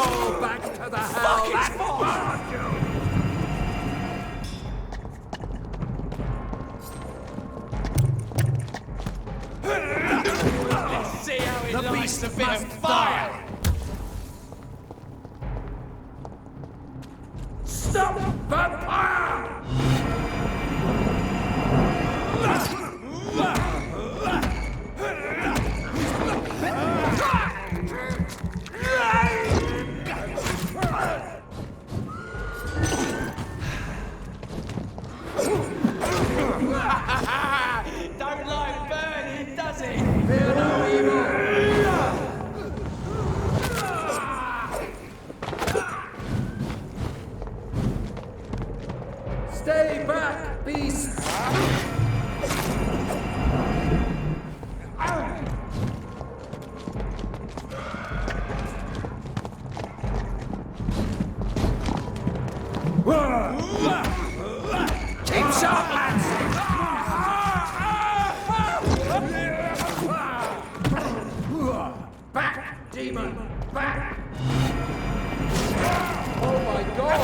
Go back to the hell that burned you! Let's see how it likes a bit of fire! Stop, Vampyr! Don't like burning, does it? Fear no evil! Stay back, beast! Keep sharp, lads! Back, demon! Back! Oh my god!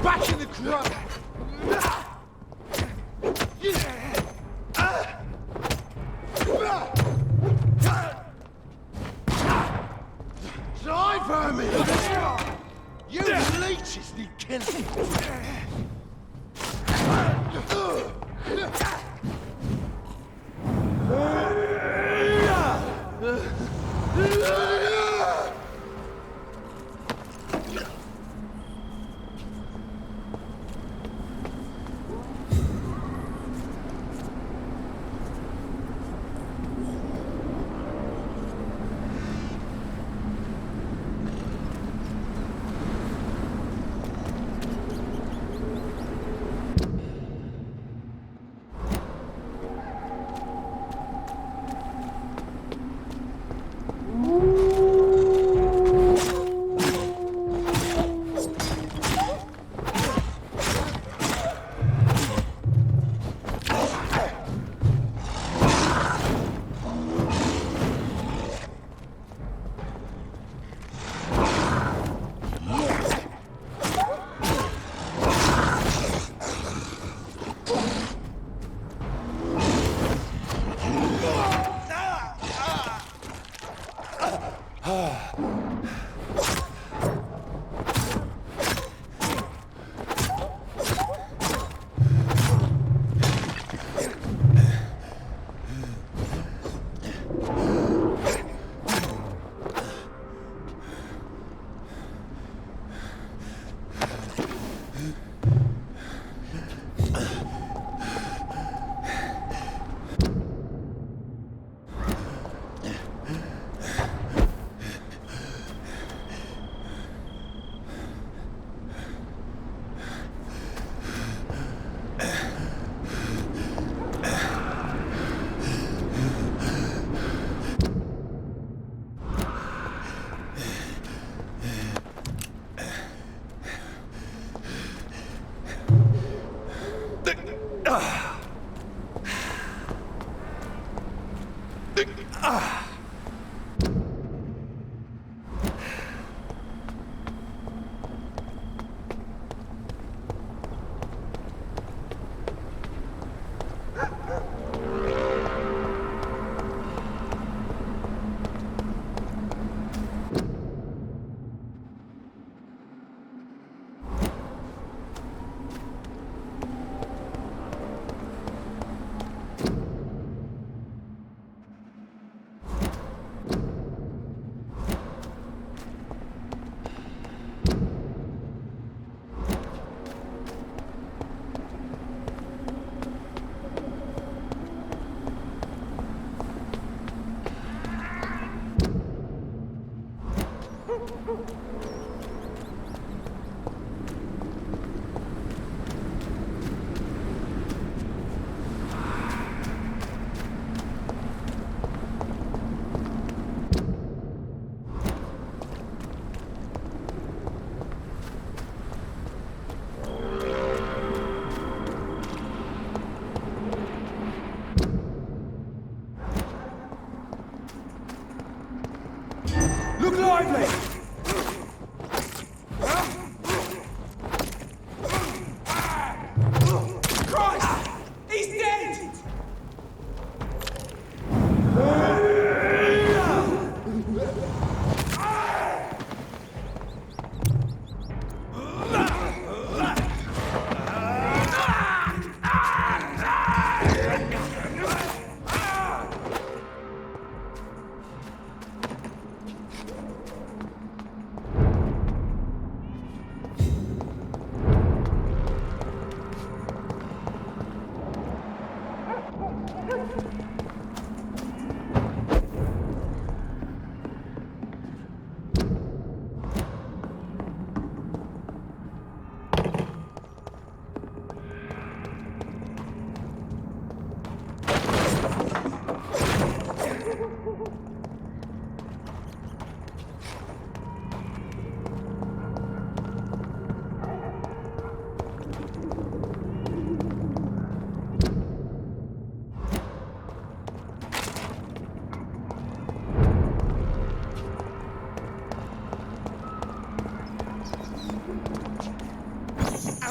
Back in the crowd! Die, vermin! You leeches need killing!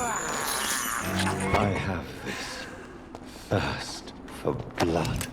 I have this thirst for blood.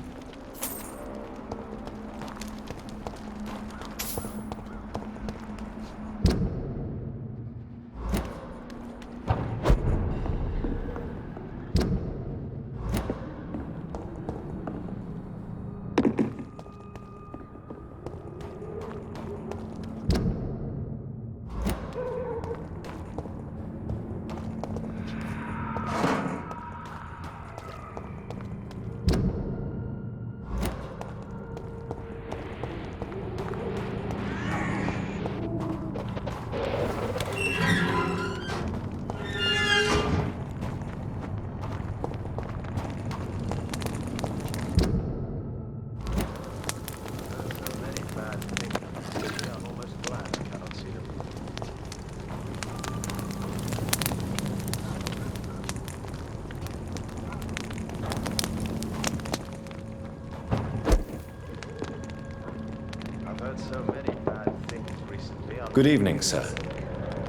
Good evening, sir.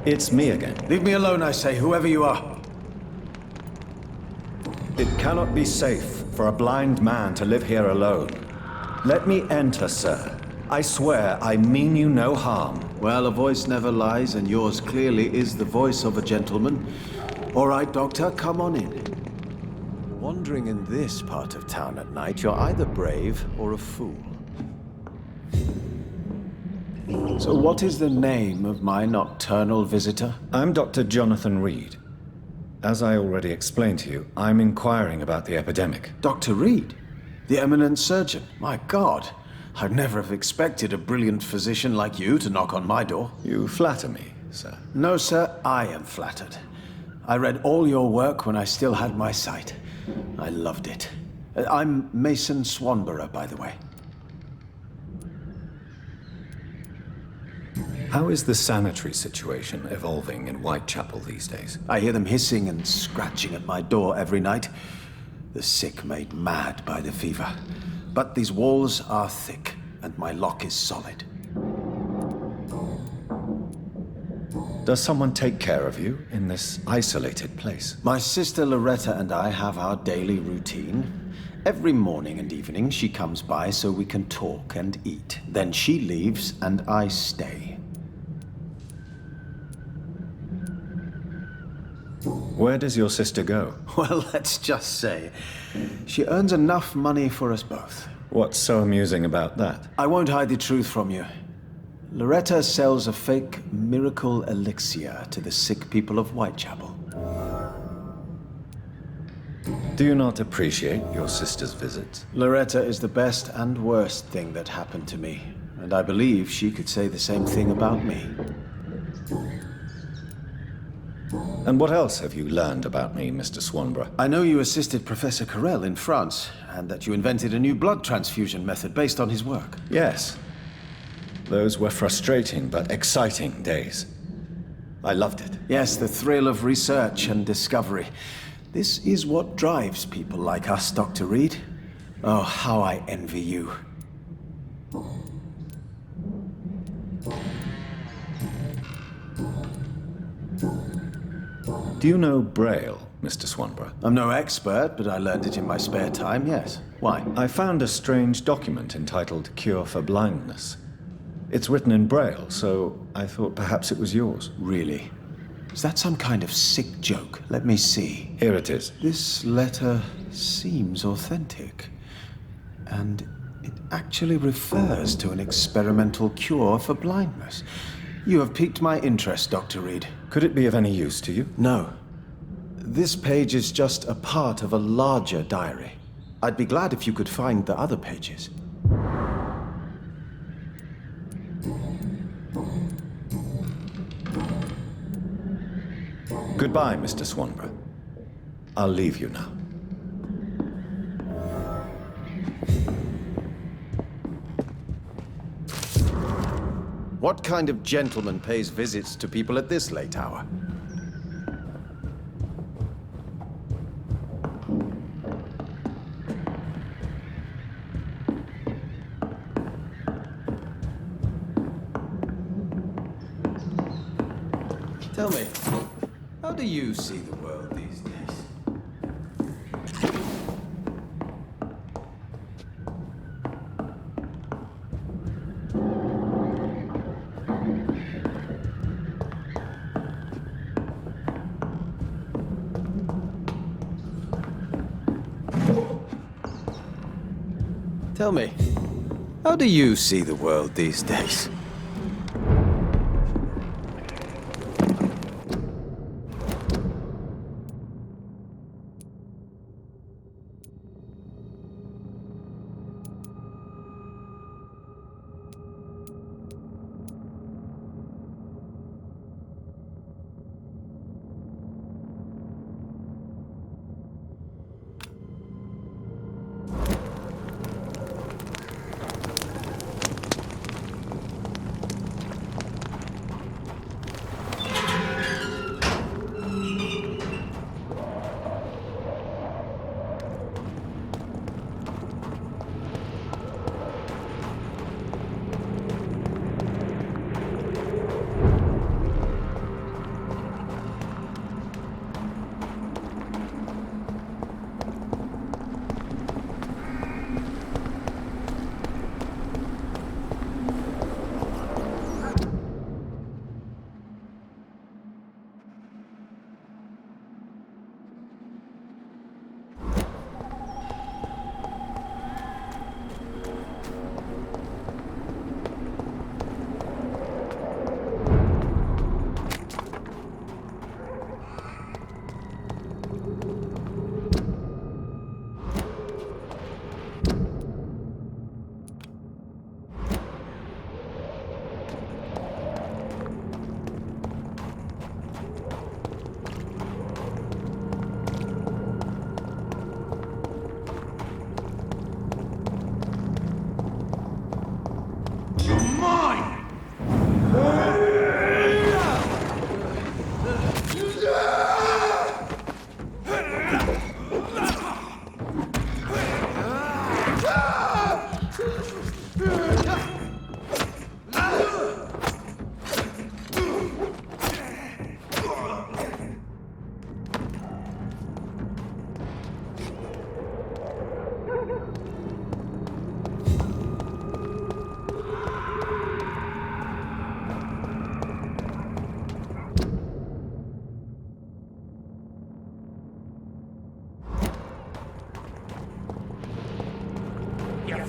It's me again. Leave me alone, I say, whoever you are. It cannot be safe for a blind man to live here alone. Let me enter, sir. I swear I mean you no harm. Well, a voice never lies, and yours clearly is the voice of a gentleman. All right, Doctor, come on in. Wandering in this part of town at night, you're either brave or a fool. So what is the name of my nocturnal visitor? I'm Dr. Jonathan Reed. As I already explained to you, I'm inquiring about the epidemic. Dr. Reed? The eminent surgeon? My God, I'd never have expected a brilliant physician like you to knock on my door. You flatter me, sir. No, sir, I am flattered. I read all your work when I still had my sight. I loved it. I'm Mason Swanborough, by the way. How is the sanitary situation evolving in Whitechapel these days? I hear them hissing and scratching at my door every night. The sick made mad by the fever. But these walls are thick, and my lock is solid. Does someone take care of you in this isolated place? My sister Loretta and I have our daily routine. Every morning and evening she comes by so we can talk and eat. Then she leaves and I stay. Where does your sister go? Well, let's just say, she earns enough money for us both. What's so amusing about that? I won't hide the truth from you. Loretta sells a fake miracle elixir to the sick people of Whitechapel. Do you not appreciate your sister's visits? Loretta is the best and worst thing that happened to me, and I believe she could say the same thing about me. And what else have you learned about me, Mr. Swanborough? I know you assisted Professor Carell in France, and that you invented a new blood transfusion method based on his work. Yes. Those were frustrating but exciting days. I loved it. Yes, the thrill of research and discovery. This is what drives people like us, Dr. Reed. Oh, how I envy you. Do you know Braille, Mr. Swanborough? I'm no expert, but I learned it in my spare time, yes. Why? I found a strange document entitled Cure for Blindness. It's written in Braille, so I thought perhaps it was yours. Really? Is that some kind of sick joke? Let me see. Here it is. This letter seems authentic. And it actually refers to an experimental cure for blindness. You have piqued my interest, Dr. Reed. Could it be of any use to you? No. This page is just a part of a larger diary. I'd be glad if you could find the other pages. Goodbye, Mr. Swanborough. I'll leave you now. What kind of gentleman pays visits to people at this late hour? Tell me, how do you see the world these days? Tell me, how do you see the world these days?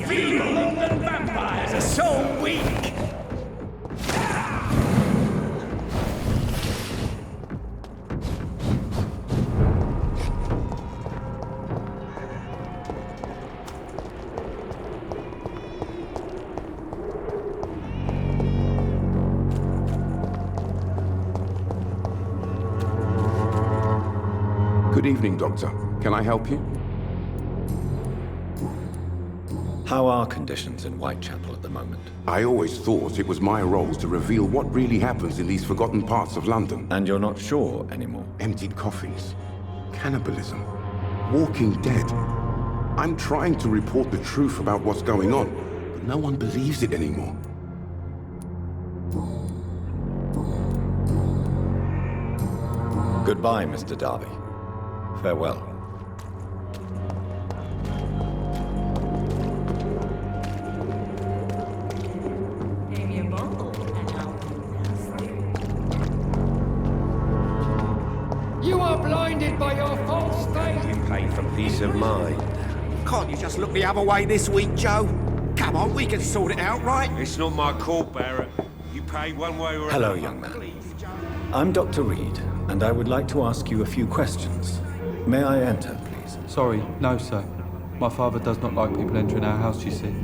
Feeble vampires are so weak! Good evening, Doctor. Can I help you? How are conditions in Whitechapel at the moment? I always thought it was my role to reveal what really happens in these forgotten parts of London. And you're not sure anymore? Emptied coffins, cannibalism, walking dead. I'm trying to report the truth about what's going on, but no one believes it anymore. Goodbye, Mr. Darby. Farewell. You are blinded by your false faith! You pay for peace of mind. Can't you just look the other way this week, Joe? Come on, we can sort it out, right? It's not my call, Barrett. You pay one way or Hello, another. young man. I'm Dr. Reed, and I would like to ask you a few questions. May I enter, please? Sorry, no, sir. My father does not like people entering our house, you see.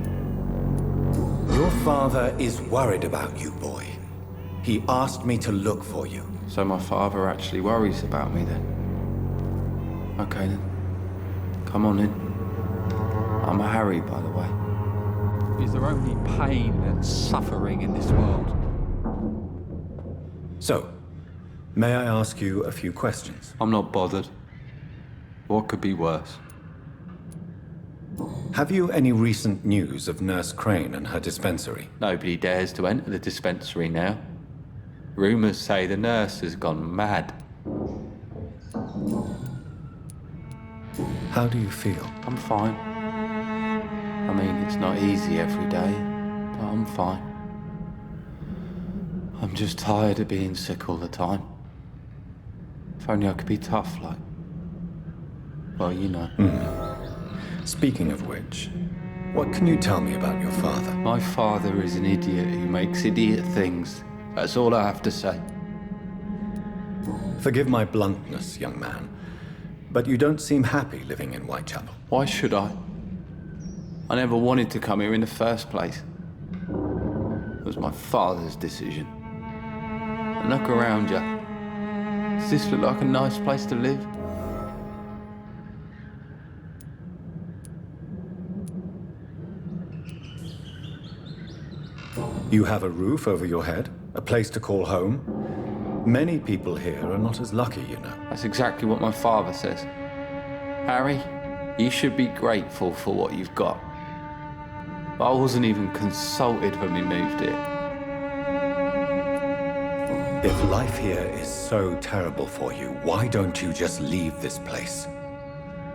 Your father is worried about you, boy. He asked me to look for you. So my father actually worries about me then? Okay then. Come on in. I'm a Harry, by the way. Is there only pain and suffering in this world? So, may I ask you a few questions? I'm not bothered. What could be worse? Have you any recent news of Nurse Crane and her dispensary? Nobody dares to enter the dispensary now. Rumours say the nurse has gone mad. How do you feel? I'm fine. I mean, it's not easy every day, but I'm fine. I'm just tired of being sick all the time. If only I could be tough, like... Well, you know. Speaking of which, what can you tell me about your father? My father is an idiot who makes idiot things. That's all I have to say. Forgive my bluntness, young man, but you don't seem happy living in Whitechapel. Why should I? I never wanted to come here in the first place. It was my father's decision. And look around you. Does this look like a nice place to live? You have a roof over your head, a place to call home. Many people here are not as lucky, you know. That's exactly what my father says. Harry, you should be grateful for what you've got. But I wasn't even consulted when we moved here. If life here is so terrible for you, why don't you just leave this place?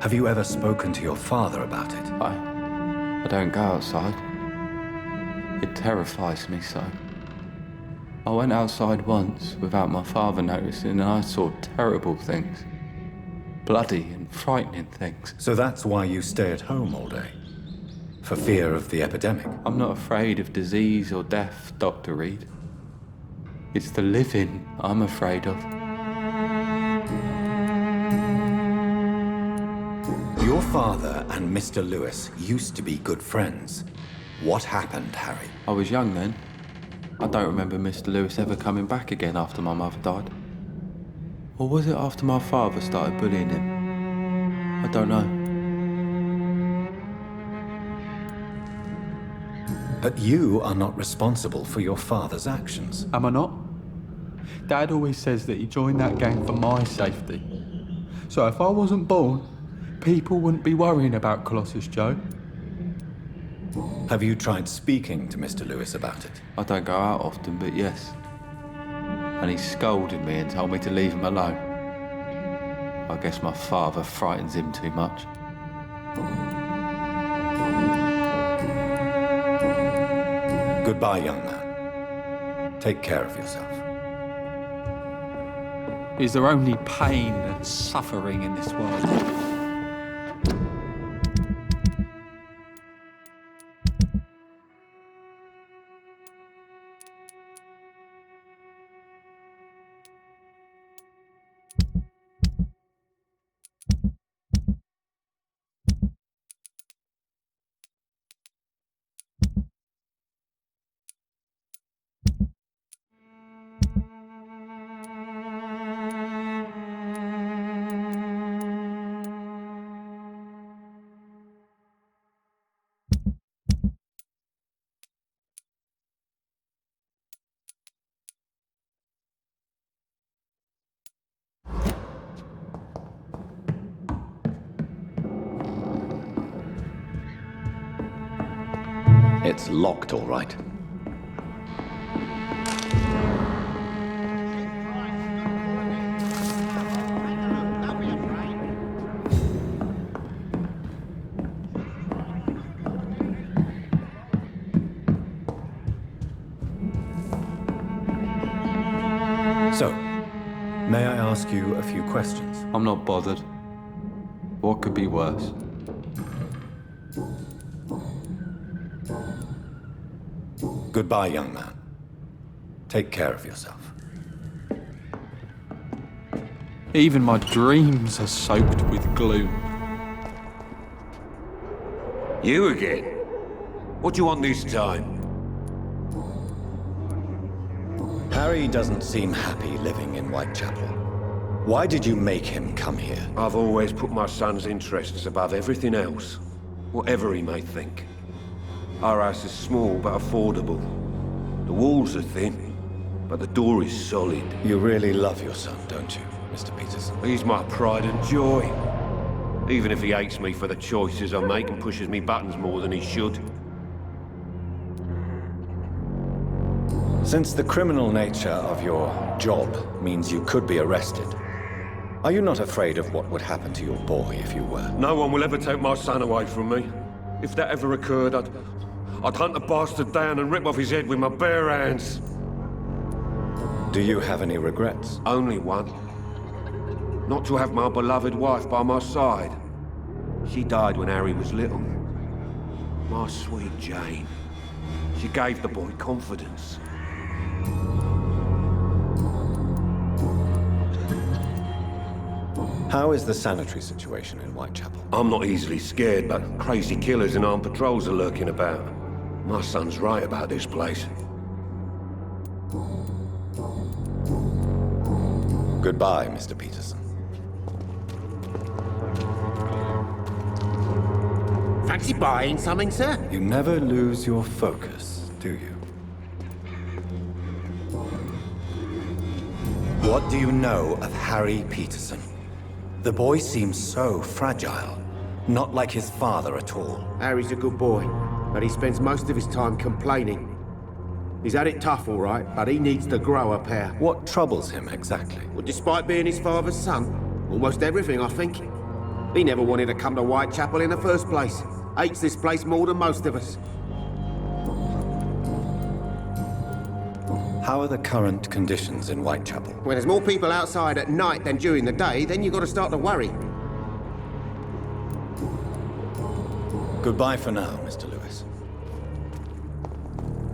Have you ever spoken to your father about it? I don't go outside. It terrifies me so. I went outside once without my father noticing and I saw terrible things. Bloody and frightening things. So that's why you stay at home all day? For fear of the epidemic? I'm not afraid of disease or death, Dr. Reed. It's the living I'm afraid of. Your father and Mr. Lewis used to be good friends. What happened, Harry? I was young then. I don't remember Mr. Lewis ever coming back again after my mother died. Or was it after my father started bullying him? I don't know. But you are not responsible for your father's actions. Am I not? Dad always says that he joined that gang for my safety. So if I wasn't born, people wouldn't be worrying about Colossus Joe. Have you tried speaking to Mr. Lewis about it? I don't go out often, but yes. And he scolded me and told me to leave him alone. I guess my father frightens him too much. Goodbye, young man. Take care of yourself. Is there only pain and suffering in this world? It's locked, all right. So, may I ask you a few questions? I'm not bothered. What could be worse? Goodbye, young man. Take care of yourself. Even my dreams are soaked with gloom. You again? What do you want this time? Harry doesn't seem happy living in Whitechapel. Why did you make him come here? I've always put my son's interests above everything else, whatever he may think. Our house is small but affordable. The walls are thin, but the door is solid. You really love your son, don't you, Mr. Peterson? He's my pride and joy. Even if he hates me for the choices I make and pushes me buttons more than he should. Since the criminal nature of your job means you could be arrested, Are you not afraid of what would happen to your boy if you were? No one will ever take my son away from me. If that ever occurred, I'd hunt the bastard down and rip off his head with my bare hands. Do you have any regrets? Only one. Not to have my beloved wife by my side. She died when Harry was little. My sweet Jane. She gave the boy confidence. How is the sanitary situation in Whitechapel? I'm not easily scared, but crazy killers and armed patrols are lurking about. My son's right about this place. Goodbye, Mr. Peterson. Fancy buying something, sir? You never lose your focus, do you? What do you know of Harry Peterson? The boy seems so fragile, not like his father at all. Harry's a good boy, but he spends most of his time complaining. He's had it tough, all right, but he needs to grow a pair. What troubles him exactly? Well, despite being his father's son, almost everything, I think. He never wanted to come to Whitechapel in the first place. Hates this place more than most of us. How are the current conditions in Whitechapel? When there's more people outside at night than during the day, then you've got to start to worry. Goodbye for now, Mr. Lewis.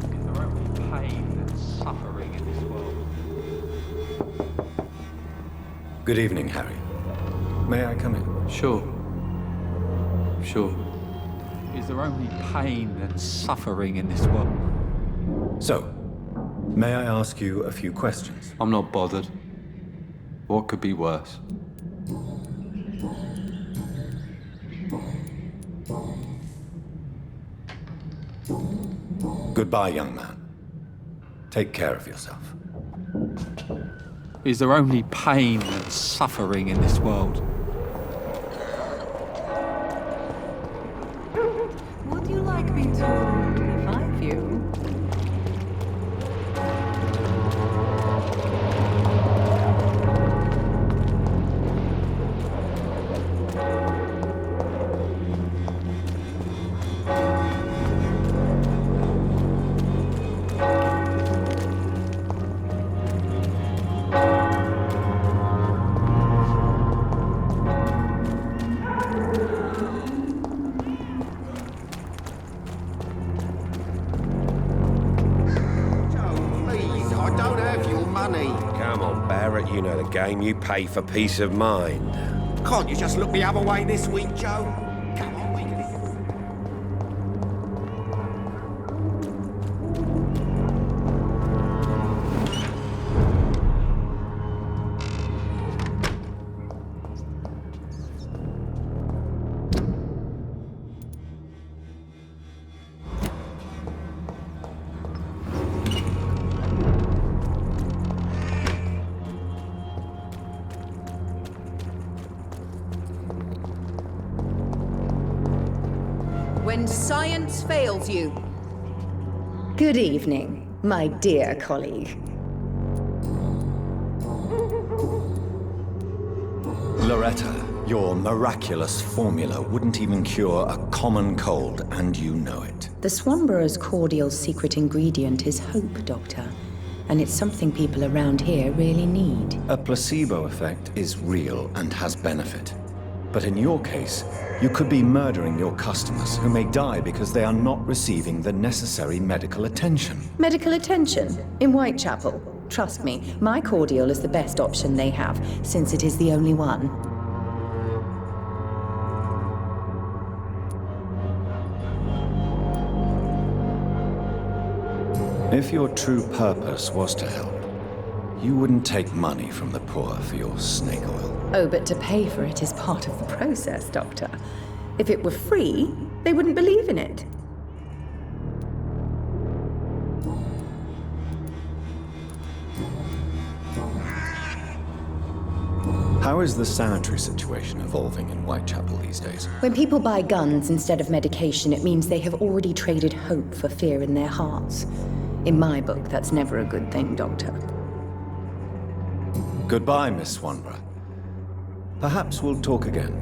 Is there only pain and suffering in this world? Good evening, Harry. May I come in? Sure. Is there only pain and suffering in this world? So, may I ask you a few questions? I'm not bothered. What could be worse? Goodbye, young man. Take care of yourself. Is there only pain and suffering in this world? Would you like me to revive you? You know the game, you pay for peace of mind. Can't you just look the other way this week, Joe? Come on, we can... When science fails you. Good evening, my dear colleague. Loretta, your miraculous formula wouldn't even cure a common cold, and you know it. The Swanborough's cordial secret ingredient is hope, Doctor. And it's something people around here really need. A placebo effect is real and has benefit. But in your case, you could be murdering your customers who may die because they are not receiving the necessary medical attention. Medical attention? In Whitechapel? Trust me, my cordial is the best option they have, since it is the only one. If your true purpose was to help, you wouldn't take money from the poor for your snake oil. Oh, but to pay for it is part of the process, Doctor. If it were free, they wouldn't believe in it. How is the sanitary situation evolving in Whitechapel these days? When people buy guns instead of medication, it means they have already traded hope for fear in their hearts. In my book, that's never a good thing, Doctor. Goodbye, Miss Swanborough. Perhaps we'll talk again.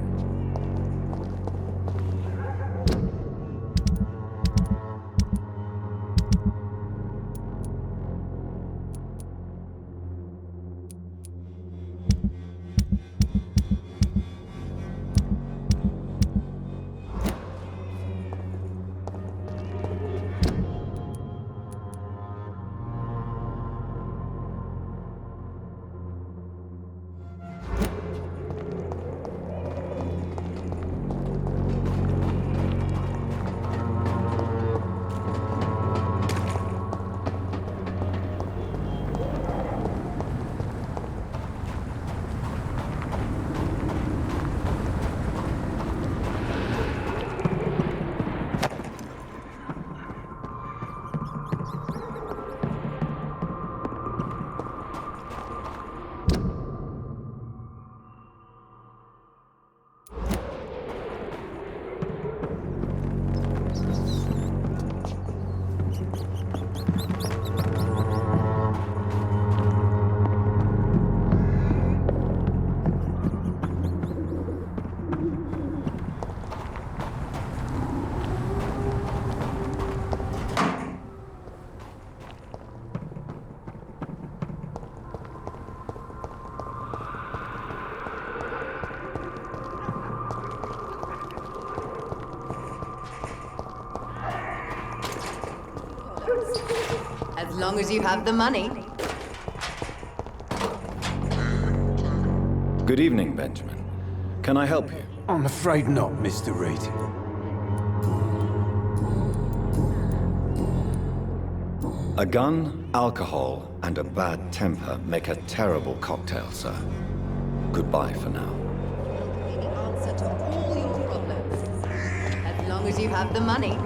As long as you have the money. Good evening, Benjamin. Can I help you? I'm afraid not, Mr. Reed. A gun, alcohol, and a bad temper make a terrible cocktail, sir. Goodbye for now. The answer to all your problems. As long as you have the money.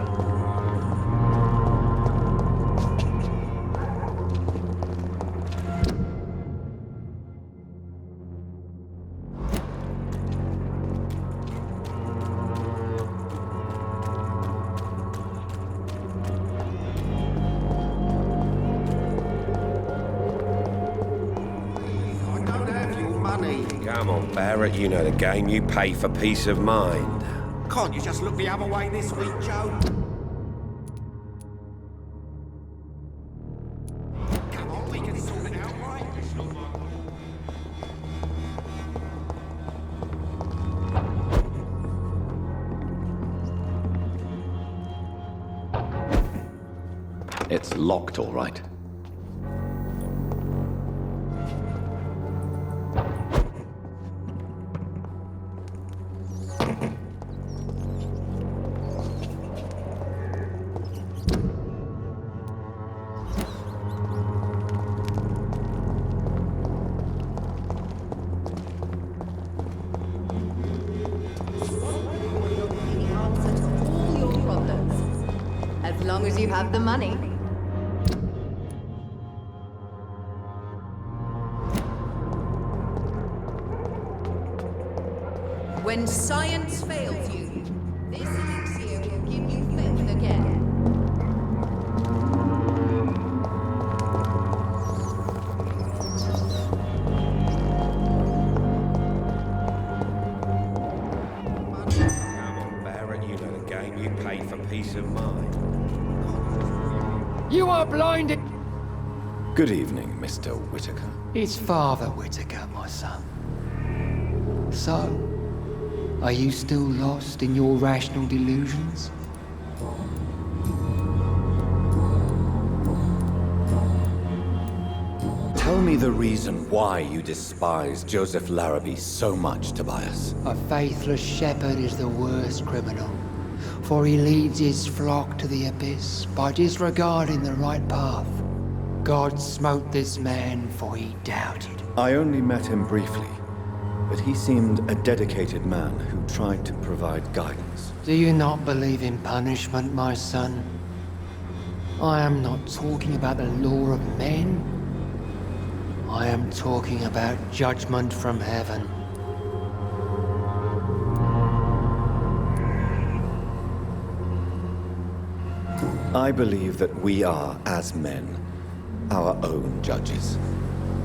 Come on, Barrett, you know the game. You pay for peace of mind. Can't you just look the other way this week, Joe? Come on, we can sort it out, right? It's locked, all right. As long as you have the money. When science fails you, this elixir will give you faith again. Come on, Barrett, you know the game. You pay for peace of mind. You are blinded. Good evening, Mr. Whitaker. It's Father Whitaker, my son. So, are you still lost in your rational delusions? Tell me the reason why you despise Joseph Larrabee so much, Tobias. A faithless shepherd is the worst criminal, for he leads his flock to the abyss by disregarding the right path. God smote this man, for he doubted. I only met him briefly, but he seemed a dedicated man who tried to provide guidance. Do you not believe in punishment, my son? I am not talking about the law of men. I am talking about judgment from heaven. I believe that we are, as men, our own judges.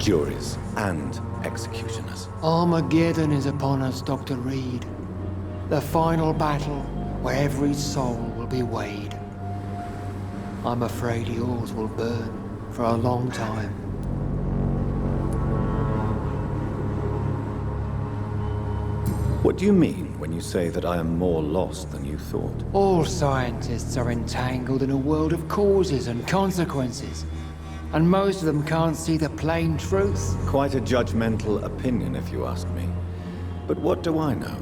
juries and executioners. Armageddon is upon us, Dr. Reed. The final battle where every soul will be weighed. I'm afraid yours will burn for a long time. What do you mean when you say that I am more lost than you thought? All scientists are entangled in a world of causes and consequences, and most of them can't see the plain truth. Quite a judgmental opinion, if you ask me. But what do I know?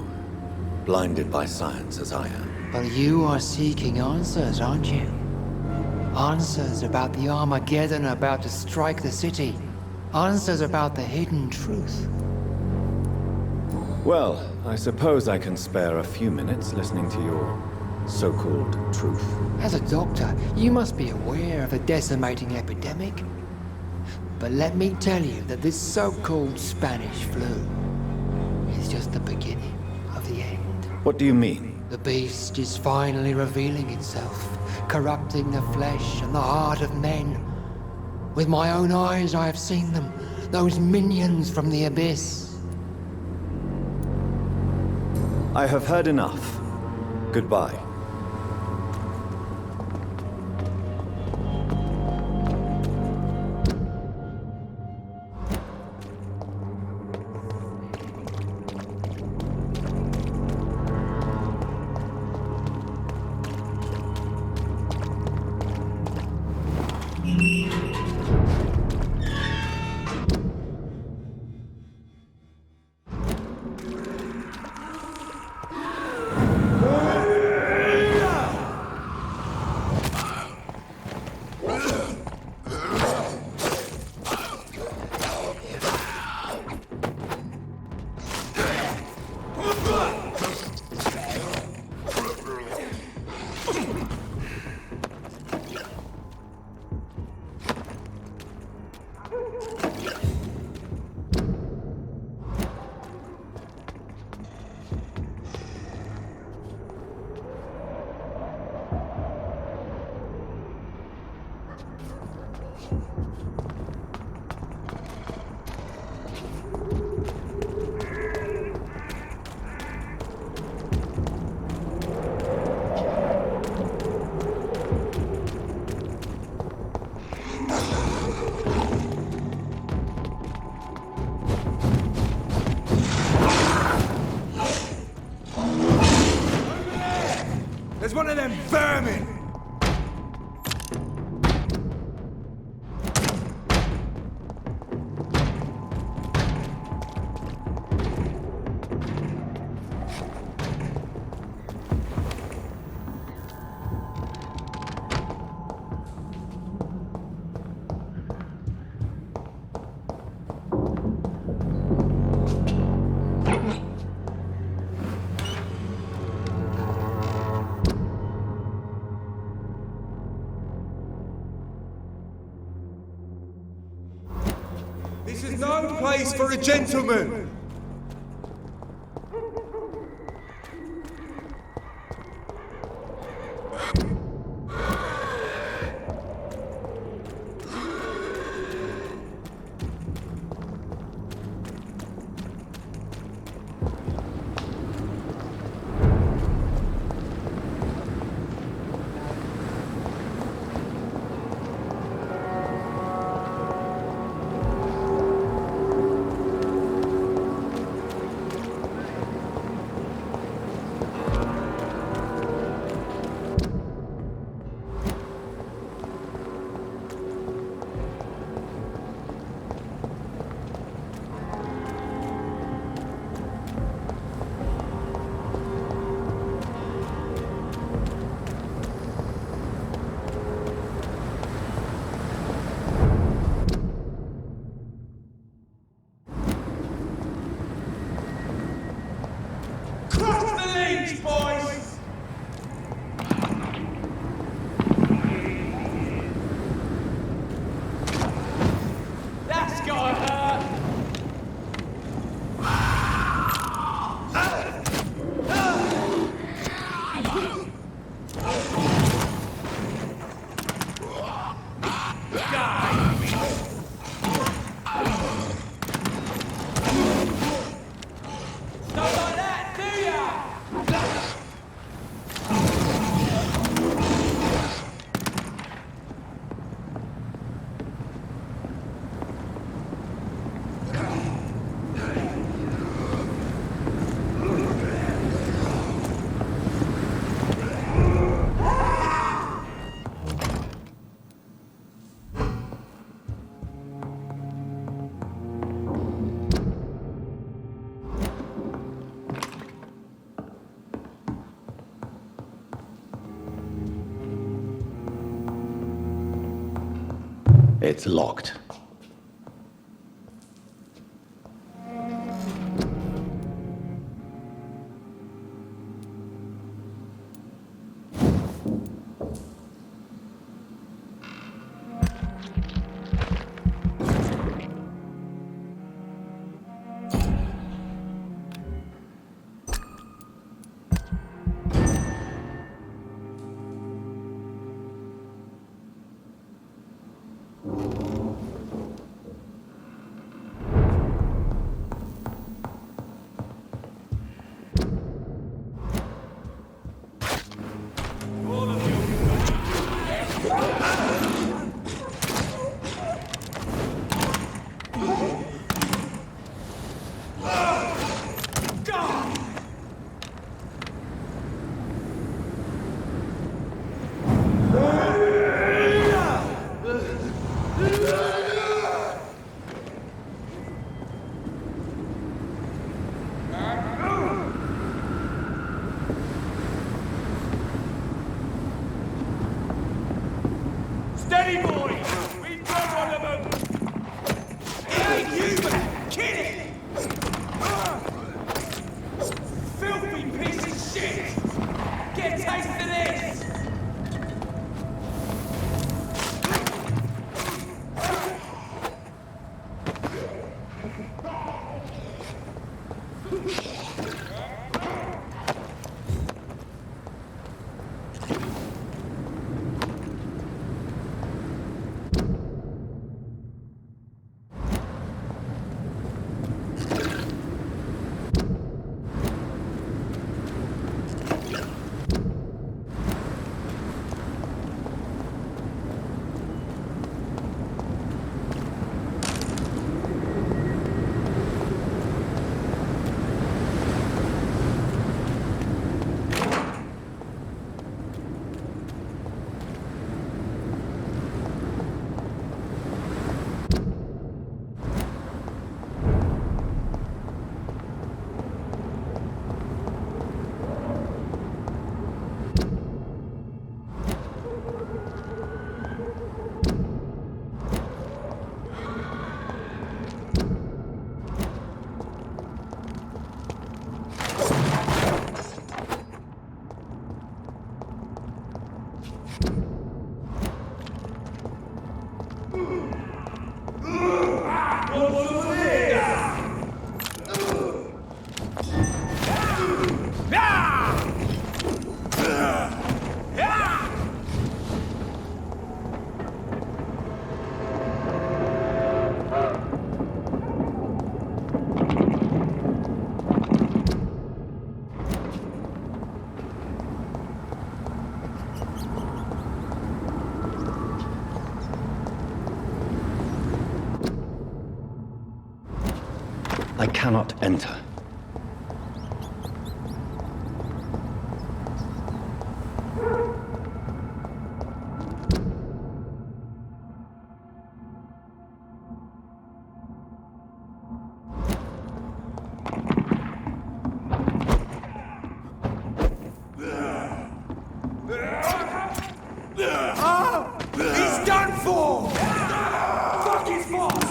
Blinded by science as I am. But you are seeking answers, aren't you? Answers about the Armageddon about to strike the city. Answers about the hidden truth. Well, I suppose I can spare a few minutes listening to your so-called truth. As a doctor, you must be aware of the decimating epidemic. But let me tell you that this so-called Spanish flu is just the beginning of the end. What do you mean? The beast is finally revealing itself, corrupting the flesh and the heart of men. With my own eyes I have seen them, those minions from the abyss. I have heard enough. Goodbye. There's one of them vermin! This is no place for a gentleman! It's locked. Steady, boys! We've got one of them! It ain't human! Kill it! Filthy piece of shit! Get a taste of this! I cannot enter. He's done for! Fuck his boss!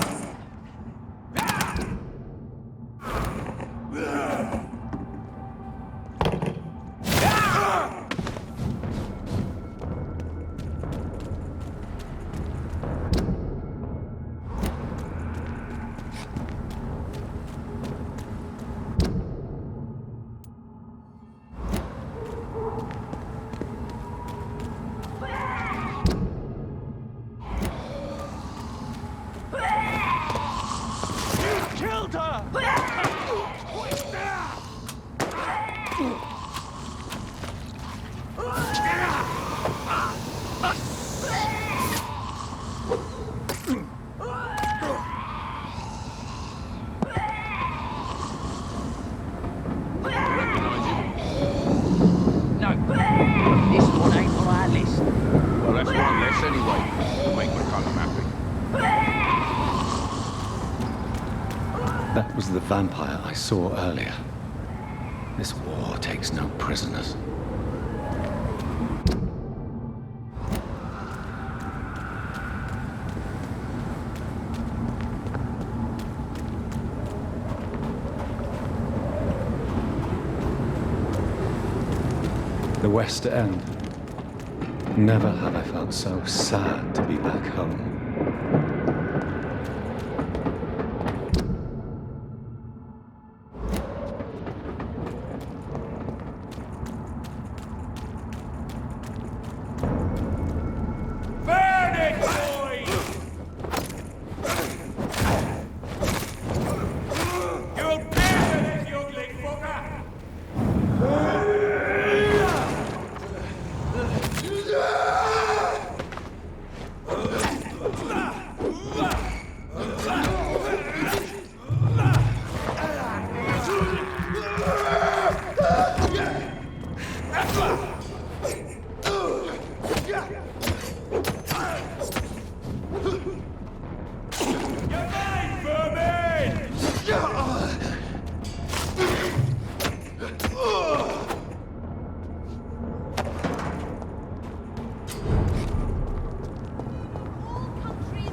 Killed her! No, this one ain't on our list. Well, that's one less anyway. To make McCullum happy. That was the vampire I saw earlier. This war takes no prisoners. The West End. Never have I felt so sad to be back home. Burn it, boys! You'll pay for this, you ugly fucker!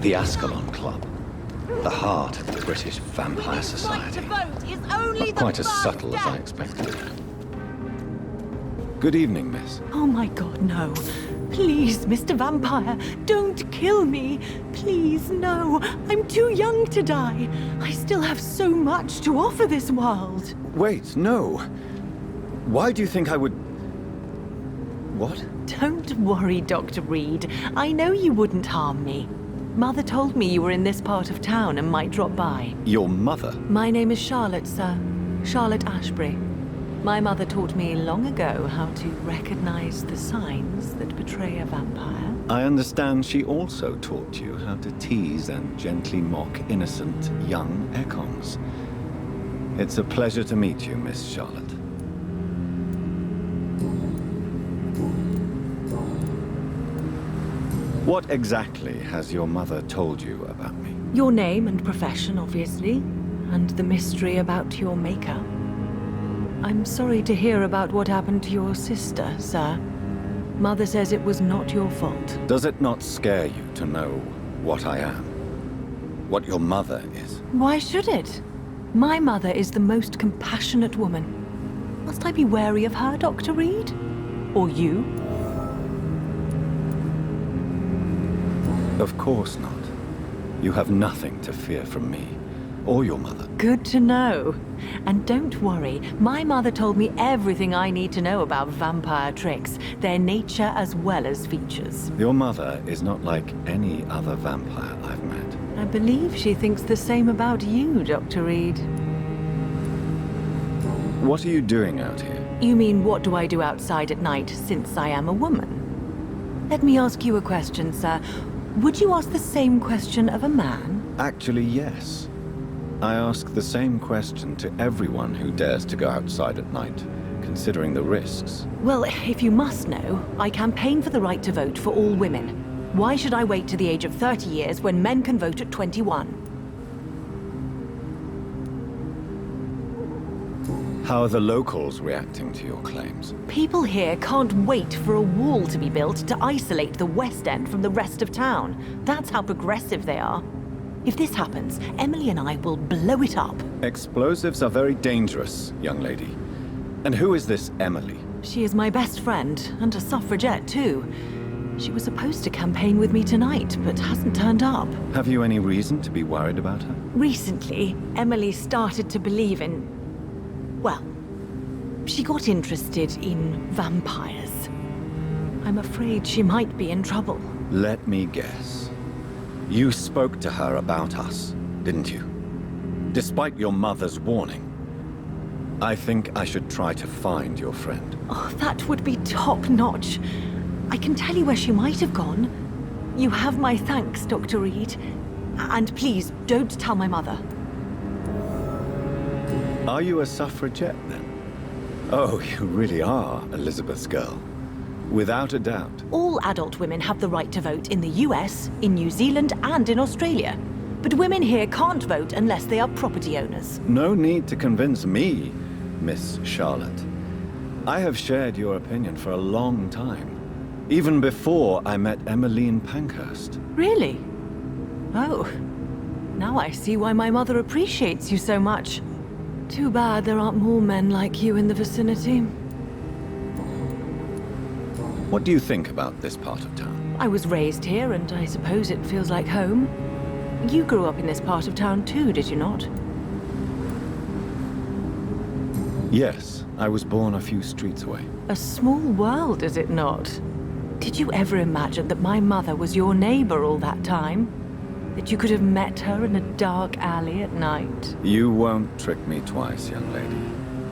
The Ascalon Club. The heart of the British Vampire Society. Not quite as subtle as I expected. Good evening, miss. Oh my god, no. Please, Mr. Vampire, don't kill me. Please, no. I'm too young to die. I still have so much to offer this world. Wait, no. Why do you think I would... What? Don't worry, Dr. Reed. I know you wouldn't harm me. Mother told me you were in this part of town and might drop by. Your mother? My name is Charlotte, sir. Charlotte Ashbury. My mother taught me long ago how to recognize the signs that betray a vampire. I understand she also taught you how to tease and gently mock innocent young Ekons. It's a pleasure to meet you, Miss Charlotte. What exactly has your mother told you about me? Your name and profession, obviously, and the mystery about your maker. I'm sorry to hear about what happened to your sister, sir. Mother says it was not your fault. Does it not scare you to know what I am? What your mother is? Why should it? My mother is the most compassionate woman. Must I be wary of her, Dr. Reed? Or you? Of course not. You have nothing to fear from me, or your mother. Good to know. And don't worry, my mother told me everything I need to know about vampire tricks, their nature as well as features. Your mother is not like any other vampire I've met. I believe she thinks the same about you, Dr. Reed. What are you doing out here? You mean what do I do outside at night since I am a woman? Let me ask you a question, sir. Would you ask the same question of a man? Actually, yes. I ask the same question to everyone who dares to go outside at night, considering the risks. Well, if you must know, I campaign for the right to vote for all women. Why should I wait to the age of 30 years when men can vote at 21? How are the locals reacting to your claims? People here can't wait for a wall to be built to isolate the West End from the rest of town. That's how progressive they are. If this happens, Emily and I will blow it up. Explosives are very dangerous, young lady. And who is this Emily? She is my best friend, and a suffragette too. She was supposed to campaign with me tonight, but hasn't turned up. Have you any reason to be worried about her? Recently, Emily started to believe in... well, she got interested in vampires. I'm afraid she might be in trouble. Let me guess. You spoke to her about us, didn't you? Despite your mother's warning. I think I should try to find your friend. Oh, that would be top-notch. I can tell you where she might have gone. You have my thanks, Dr. Reed. And please, don't tell my mother. Are you a suffragette, then? Oh, you really are Elizabeth's girl. Without a doubt. All adult women have the right to vote in the US, in New Zealand, and in Australia. But women here can't vote unless they are property owners. No need to convince me, Miss Charlotte. I have shared your opinion for a long time. Even before I met Emmeline Pankhurst. Really? Oh. Now I see why my mother appreciates you so much. Too bad there aren't more men like you in the vicinity. What do you think about this part of town? I was raised here, and I suppose it feels like home. You grew up in this part of town too, did you not? Yes, I was born a few streets away. A small world, is it not? Did you ever imagine that my mother was your neighbor all that time? That you could have met her in a dark alley at night? You won't trick me twice, young lady.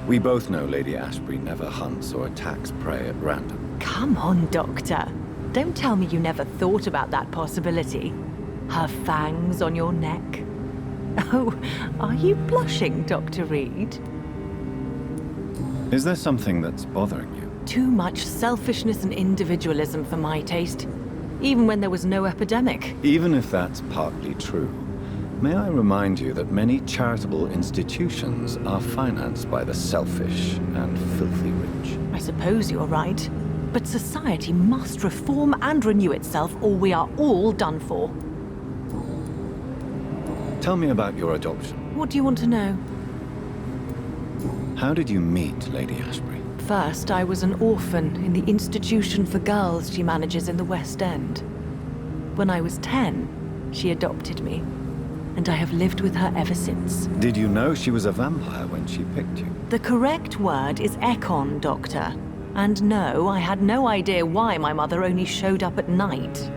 We both know Lady Ashbury never hunts or attacks prey at random. Come on, Doctor. Don't tell me you never thought about that possibility. Her fangs on your neck. Oh, are you blushing, Dr. Reed? Is there something that's bothering you? Too much selfishness and individualism for my taste. Even when there was no epidemic. Even if that's partly true, may I remind you that many charitable institutions are financed by the selfish and filthy rich. I suppose you're right. But society must reform and renew itself, or we are all done for. Tell me about your adoption. What do you want to know? How did you meet Lady Ashbury? First, I was an orphan in the institution for girls she manages in the West End. When I was 10, she adopted me, and I have lived with her ever since. Did you know she was a vampire when she picked you? The correct word is Ekon, Doctor. And no, I had no idea why my mother only showed up at night.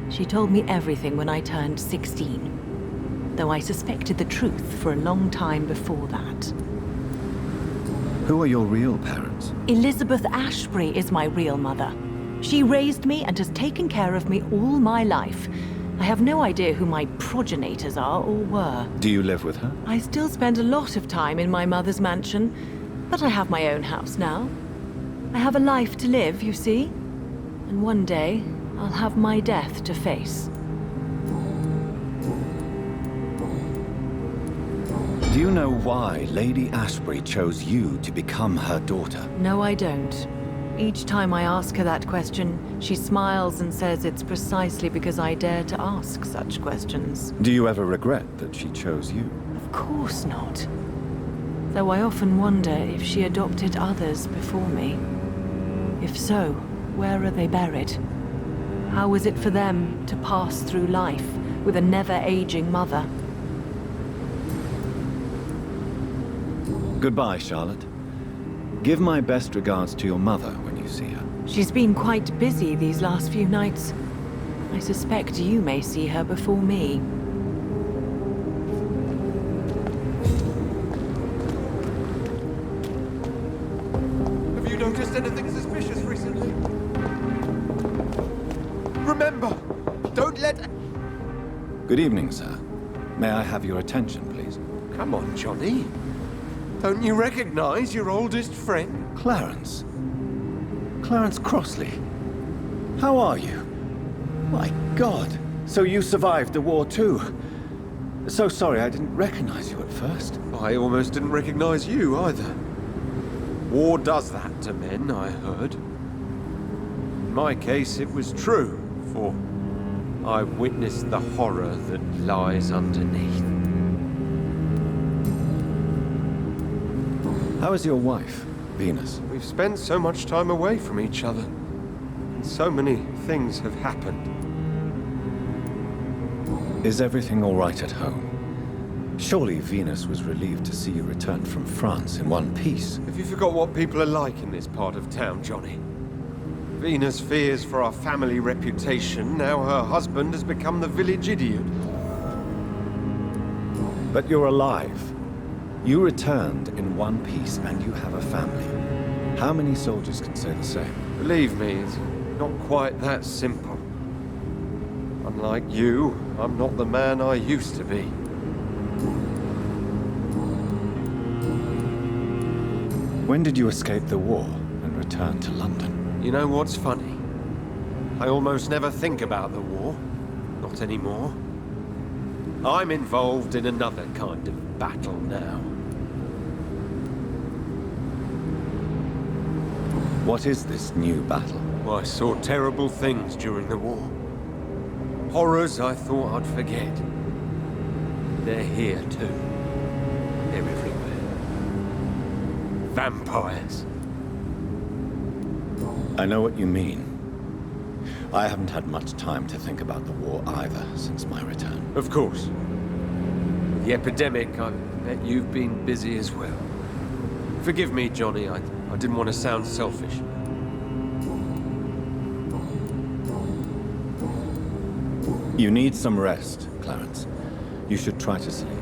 She told me everything when I turned 16, though I suspected the truth for a long time before that. Who are your real parents? Elizabeth Ashbury is my real mother. She raised me and has taken care of me all my life. I have no idea who my progenitors are or were. Do you live with her? I still spend a lot of time in my mother's mansion, but I have my own house now. I have a life to live, you see. And one day, I'll have my death to face. Do you know why Lady Ashbury chose you to become her daughter? No, I don't. Each time I ask her that question, she smiles and says it's precisely because I dare to ask such questions. Do you ever regret that she chose you? Of course not. Though I often wonder if she adopted others before me. If so, where are they buried? How is it for them to pass through life with a never-aging mother? Goodbye, Charlotte. Give my best regards to your mother when you see her. She's been quite busy these last few nights. I suspect you may see her before me. Have you noticed anything suspicious recently? Remember, don't let... Good evening, sir. May I have your attention, please? Come on, Johnny. Don't you recognize your oldest friend? Clarence. Clarence Crossley. How are you? My God. So you survived the war too. So sorry I didn't recognize you at first. I almost didn't recognize you either. War does that to men, I heard. In my case, it was true, for I witnessed the horror that lies underneath. How is your wife, Venus? We've spent so much time away from each other. And so many things have happened. Is everything all right at home? Surely Venus was relieved to see you return from France in one piece. Have you forgot what people are like in this part of town, Johnny? Venus fears for our family reputation. Now her husband has become the village idiot. But you're alive. You returned in one piece and you have a family. How many soldiers can say the same? Believe me, it's not quite that simple. Unlike you, I'm not the man I used to be. When did you escape the war and return to London? You know what's funny? I almost never think about the war. Not anymore. I'm involved in another kind of battle now. What is this new battle? I saw terrible things during the war. Horrors I thought I'd forget. They're here too. They're everywhere. Vampires. I know what you mean. I haven't had much time to think about the war either since my return. Of course. The epidemic, I bet you've been busy as well. Forgive me, Johnny, I didn't want to sound selfish. You need some rest, Clarence. You should try to sleep.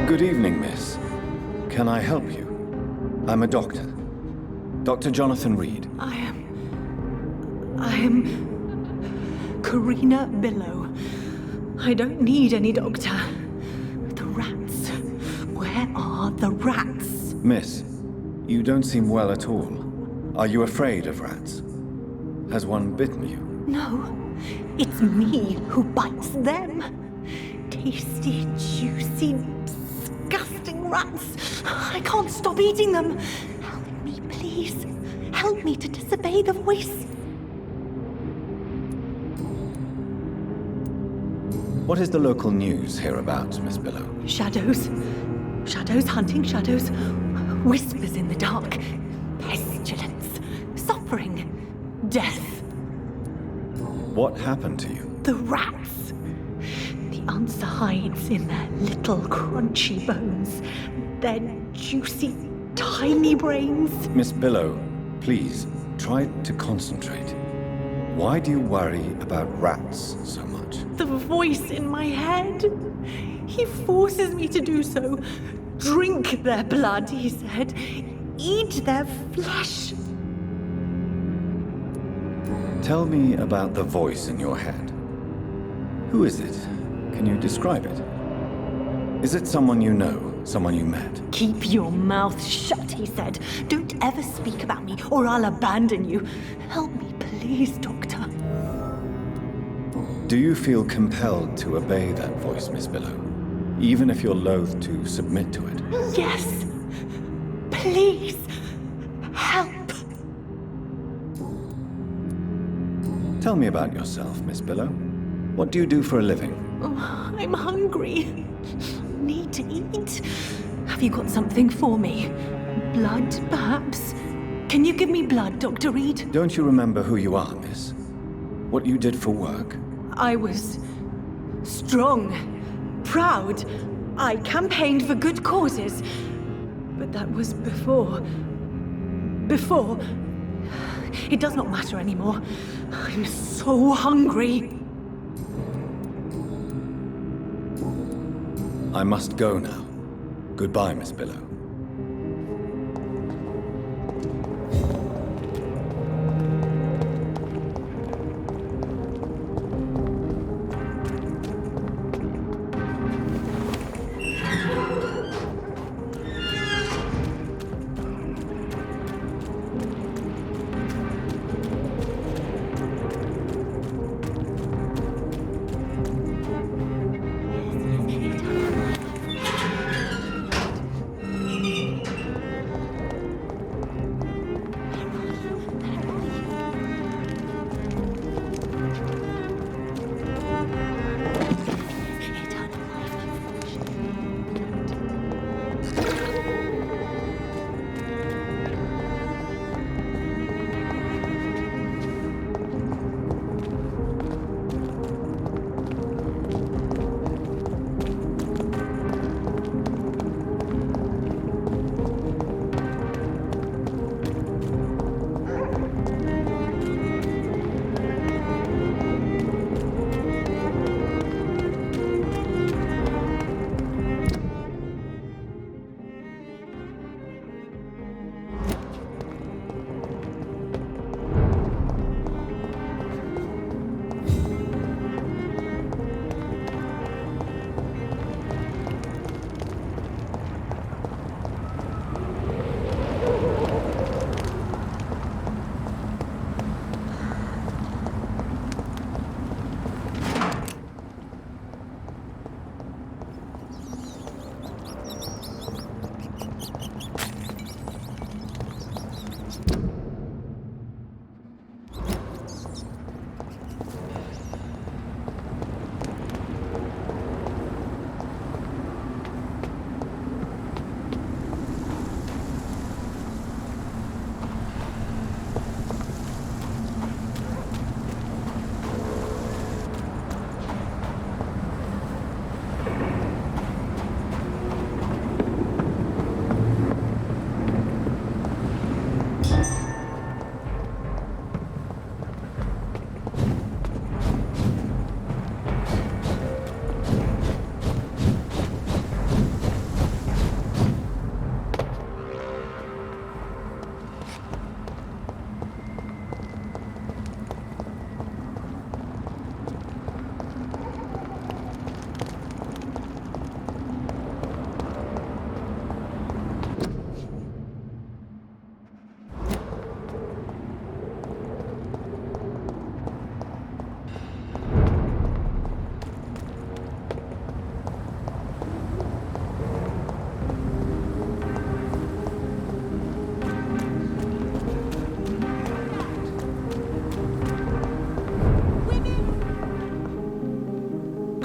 Good evening, miss. Can I help you? I'm a doctor. Dr. Jonathan Reed. I am Karina Billow. I don't need any doctor. The rats. Where are the rats? Miss, you don't seem well at all. Are you afraid of rats? Has one bitten you? No, it's me who bites them. Tasty, juicy, disgusting rats. I can't stop eating them. Help me, please. Help me to disobey the voice. What is the local news hereabouts, Miss Billow? Shadows. Shadows hunting shadows. Whispers in the dark. Pestilence. Suffering. Death. What happened to you? The rats. The answer hides in their little crunchy bones. Their juicy, tiny brains. Miss Billow, please, try to concentrate. Why do you worry about rats so much? The voice in my head. He forces me to do so. Drink their blood, he said. Eat their flesh. Tell me about the voice in your head. Who is it? Can you describe it? Is it someone you know, someone you met? Keep your mouth shut, he said. Don't ever speak about me, or I'll abandon you. Help me, please, Doctor. Do you feel compelled to obey that voice, Miss Billow? Even if you're loath to submit to it? Yes. Please. Help. Tell me about yourself, Miss Billow. What do you do for a living? Oh, I'm hungry. Need to eat. Have you got something for me? Blood, perhaps? Can you give me blood, Dr. Reed? Don't you remember who you are, miss? What you did for work? I was strong, proud. I campaigned for good causes. But that was before. It does not matter anymore. I'm so hungry. I must go now. Goodbye, Miss Billow.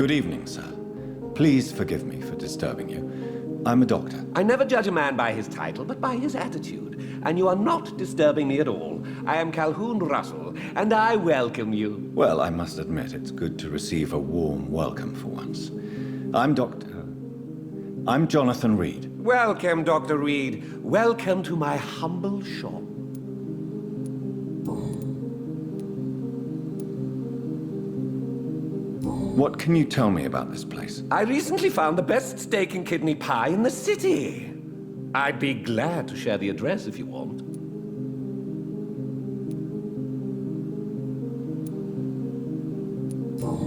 Good evening, sir. Please forgive me for disturbing you. I'm a doctor. I never judge a man by his title, but by his attitude. And you are not disturbing me at all. I am Calhoun Russell, and I welcome you. Well, I must admit, it's good to receive a warm welcome for once. I'm Jonathan Reed. Welcome, Dr. Reed. Welcome to my humble shop. What can you tell me about this place? I recently found the best steak and kidney pie in the city. I'd be glad to share the address if you want.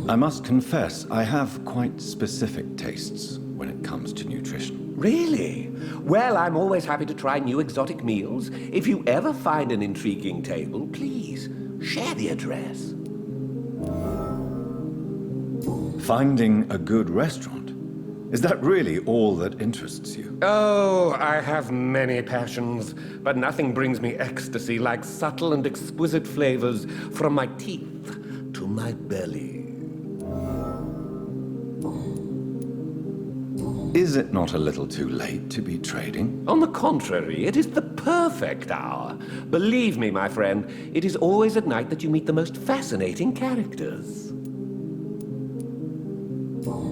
I must confess, I have quite specific tastes when it comes to nutrition. Really? Well, I'm always happy to try new exotic meals. If you ever find an intriguing table, please share the address. Finding a good restaurant? Is that really all that interests you? Oh, I have many passions, but nothing brings me ecstasy like subtle and exquisite flavors from my teeth to my belly. Is it not a little too late to be trading? On the contrary, it is the perfect hour. Believe me, my friend, it is always at night that you meet the most fascinating characters.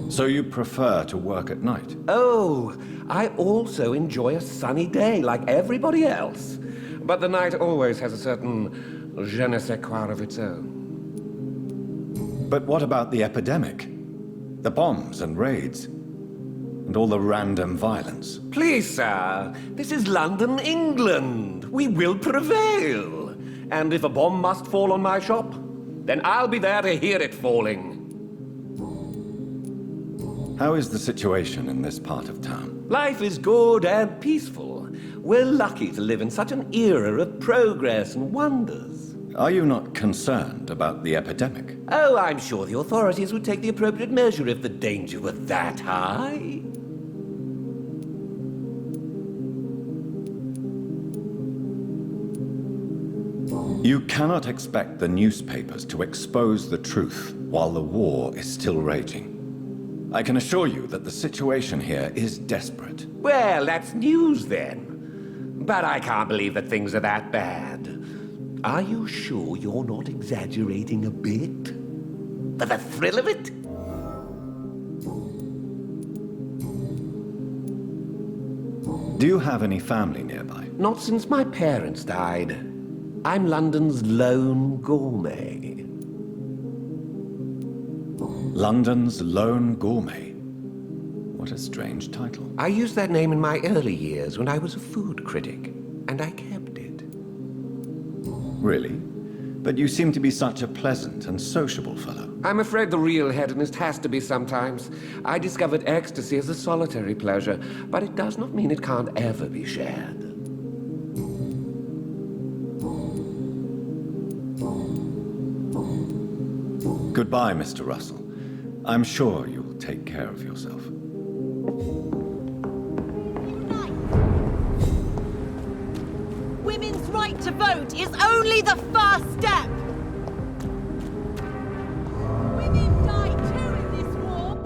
So you prefer to work at night? Oh, I also enjoy a sunny day like everybody else. But the night always has a certain je ne sais quoi of its own. But what about the epidemic? The bombs and raids? And all the random violence? Please, sir, this is London, England. We will prevail. And if a bomb must fall on my shop, then I'll be there to hear it falling. How is the situation in this part of town? Life is good and peaceful. We're lucky to live in such an era of progress and wonders. Are you not concerned about the epidemic? Oh, I'm sure the authorities would take the appropriate measure if the danger were that high. You cannot expect the newspapers to expose the truth while the war is still raging. I can assure you that the situation here is desperate. Well, that's news then. But I can't believe that things are that bad. Are you sure you're not exaggerating a bit? For the thrill of it? Do you have any family nearby? Not since my parents died. I'm London's lone gourmet. London's lone gourmet? What a strange title. I used that name in my early years when I was a food critic, and I kept it. Really? But you seem to be such a pleasant and sociable fellow. I'm afraid the real hedonist has to be sometimes. I discovered ecstasy as a solitary pleasure, but it does not mean it can't ever be shared. Goodbye, Mr. Russell. I'm sure you'll take care of yourself. Women's right to vote is only the first step! Women die too in this war!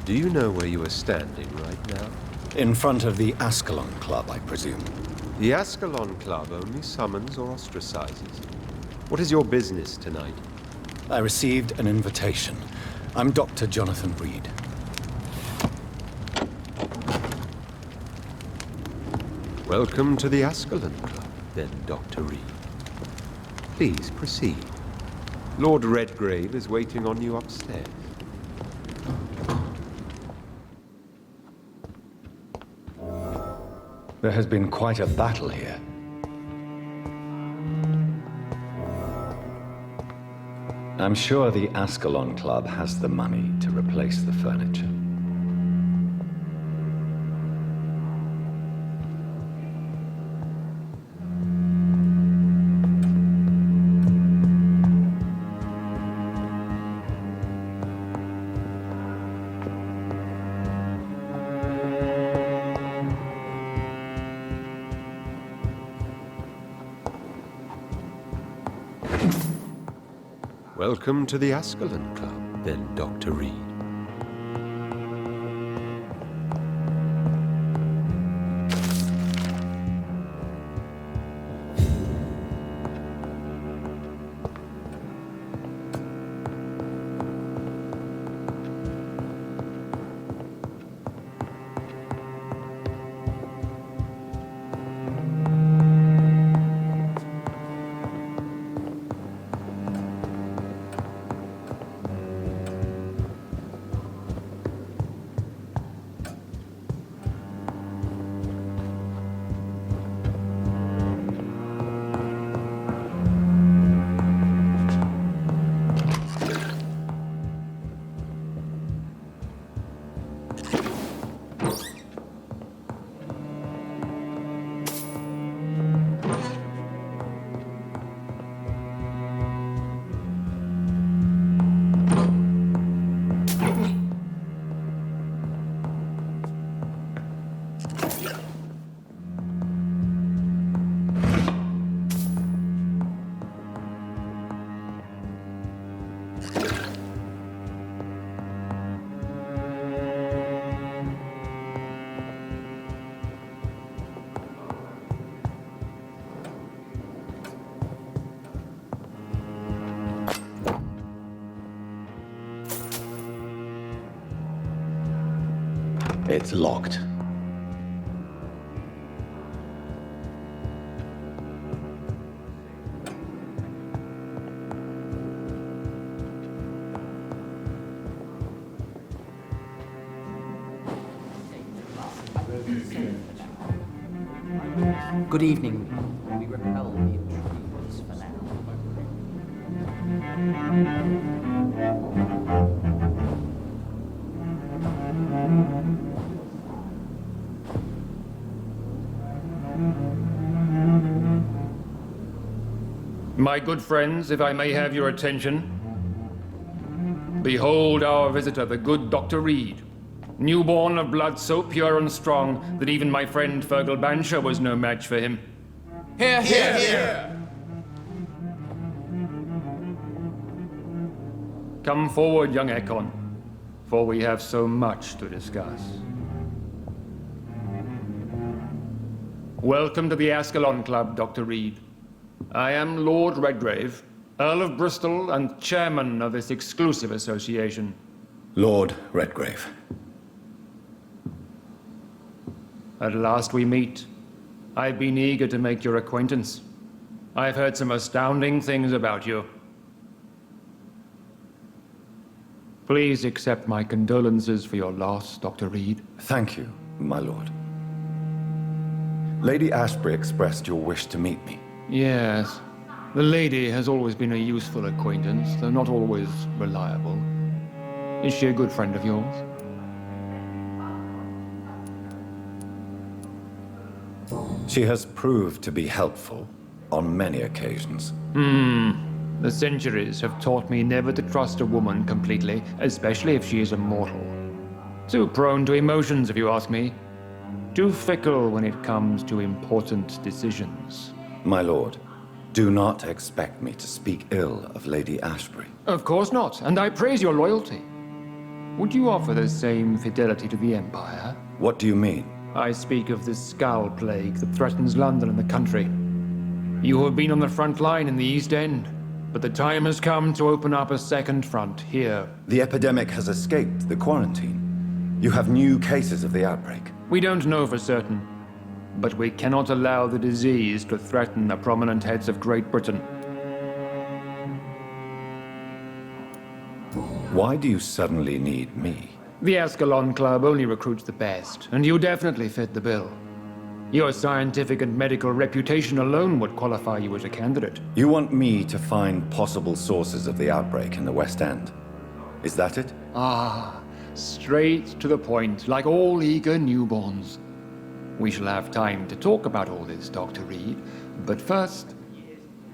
Do you know where you are standing right now? In front of the Ascalon Club, I presume. The Ascalon Club only summons or ostracizes. What is your business tonight? I received an invitation. I'm Dr. Jonathan Reed. Welcome to the Ascalon Club, then, Dr. Reed. Please proceed. Lord Redgrave is waiting on you upstairs. There has been quite a battle here. I'm sure the Ascalon Club has the money to replace the furniture. Welcome to the Ascalon Club, then, Dr. Reed. It's locked. Good evening. We repel the intruders for now. My good friends, if I may have your attention. Behold our visitor, the good Dr. Reed. Newborn of blood so pure and strong that even my friend Fergal Bansher was no match for him. Hear, hear, hear! Come forward, young Ekon, for we have so much to discuss. Welcome to the Ascalon Club, Dr. Reed. I am Lord Redgrave, Earl of Bristol and chairman of this exclusive association. Lord Redgrave. At last we meet. I've been eager to make your acquaintance. I've heard some astounding things about you. Please accept my condolences for your loss, Dr. Reed. Thank you, my lord. Lady Ashbury expressed your wish to meet me. Yes. The lady has always been a useful acquaintance, though not always reliable. Is she a good friend of yours? She has proved to be helpful on many occasions. The centuries have taught me never to trust a woman completely, especially if she is a mortal. Too prone to emotions, if you ask me. Too fickle when it comes to important decisions. My lord, do not expect me to speak ill of Lady Ashbury. Of course not, and I praise your loyalty. Would you offer the same fidelity to the Empire? What do you mean? I speak of the Skull Plague that threatens London and the country. You have been on the front line in the East End, but the time has come to open up a second front here. The epidemic has escaped the quarantine. You have new cases of the outbreak. We don't know for certain, but we cannot allow the disease to threaten the prominent heads of Great Britain. Why do you suddenly need me? The Ascalon Club only recruits the best, and you definitely fit the bill. Your scientific and medical reputation alone would qualify you as a candidate. You want me to find possible sources of the outbreak in the West End? Is that it? Ah, straight to the point, like all eager newborns. We shall have time to talk about all this, Dr. Reed, but first,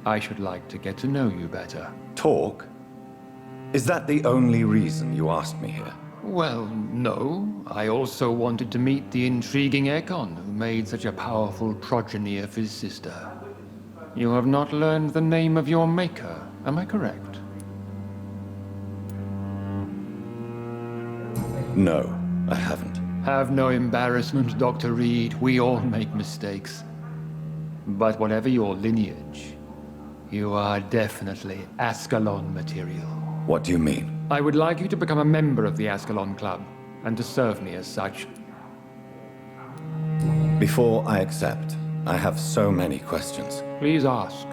I should like to get to know you better. Talk? Is that the only reason you asked me here? Well, no. I also wanted to meet the intriguing Ekon, who made such a powerful progeny of his sister. You have not learned the name of your maker, am I correct? No, I haven't. Have no embarrassment, Dr. Reed. We all make mistakes. But whatever your lineage, you are definitely Ascalon material. What do you mean? I would like you to become a member of the Ascalon Club, and to serve me as such. Before I accept, I have so many questions. Please ask.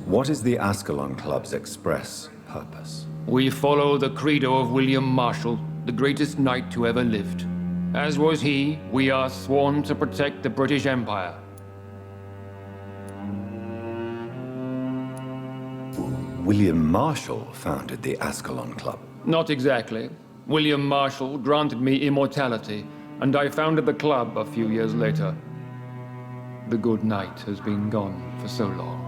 What is the Ascalon Club's express purpose? We follow the credo of William Marshall, the greatest knight who ever lived. As was he, we are sworn to protect the British Empire. William Marshall founded the Ascalon Club. Not exactly. William Marshall granted me immortality, and I founded the club a few years later. The good knight has been gone for so long.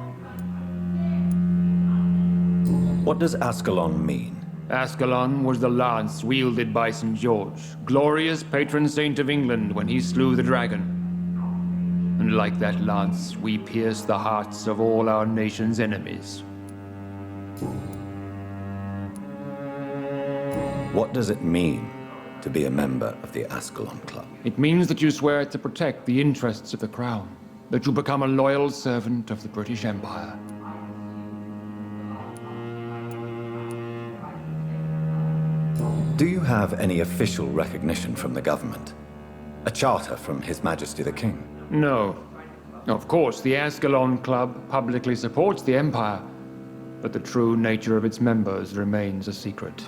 What does Ascalon mean? Ascalon was the lance wielded by St. George, glorious patron saint of England when he slew the dragon. And like that lance, we pierce the hearts of all our nation's enemies. What does it mean to be a member of the Ascalon Club? It means that you swear to protect the interests of the crown, that you become a loyal servant of the British Empire. Do you have any official recognition from the government? A charter from His Majesty the King? No. Of course, the Ascalon Club publicly supports the Empire, but the true nature of its members remains a secret.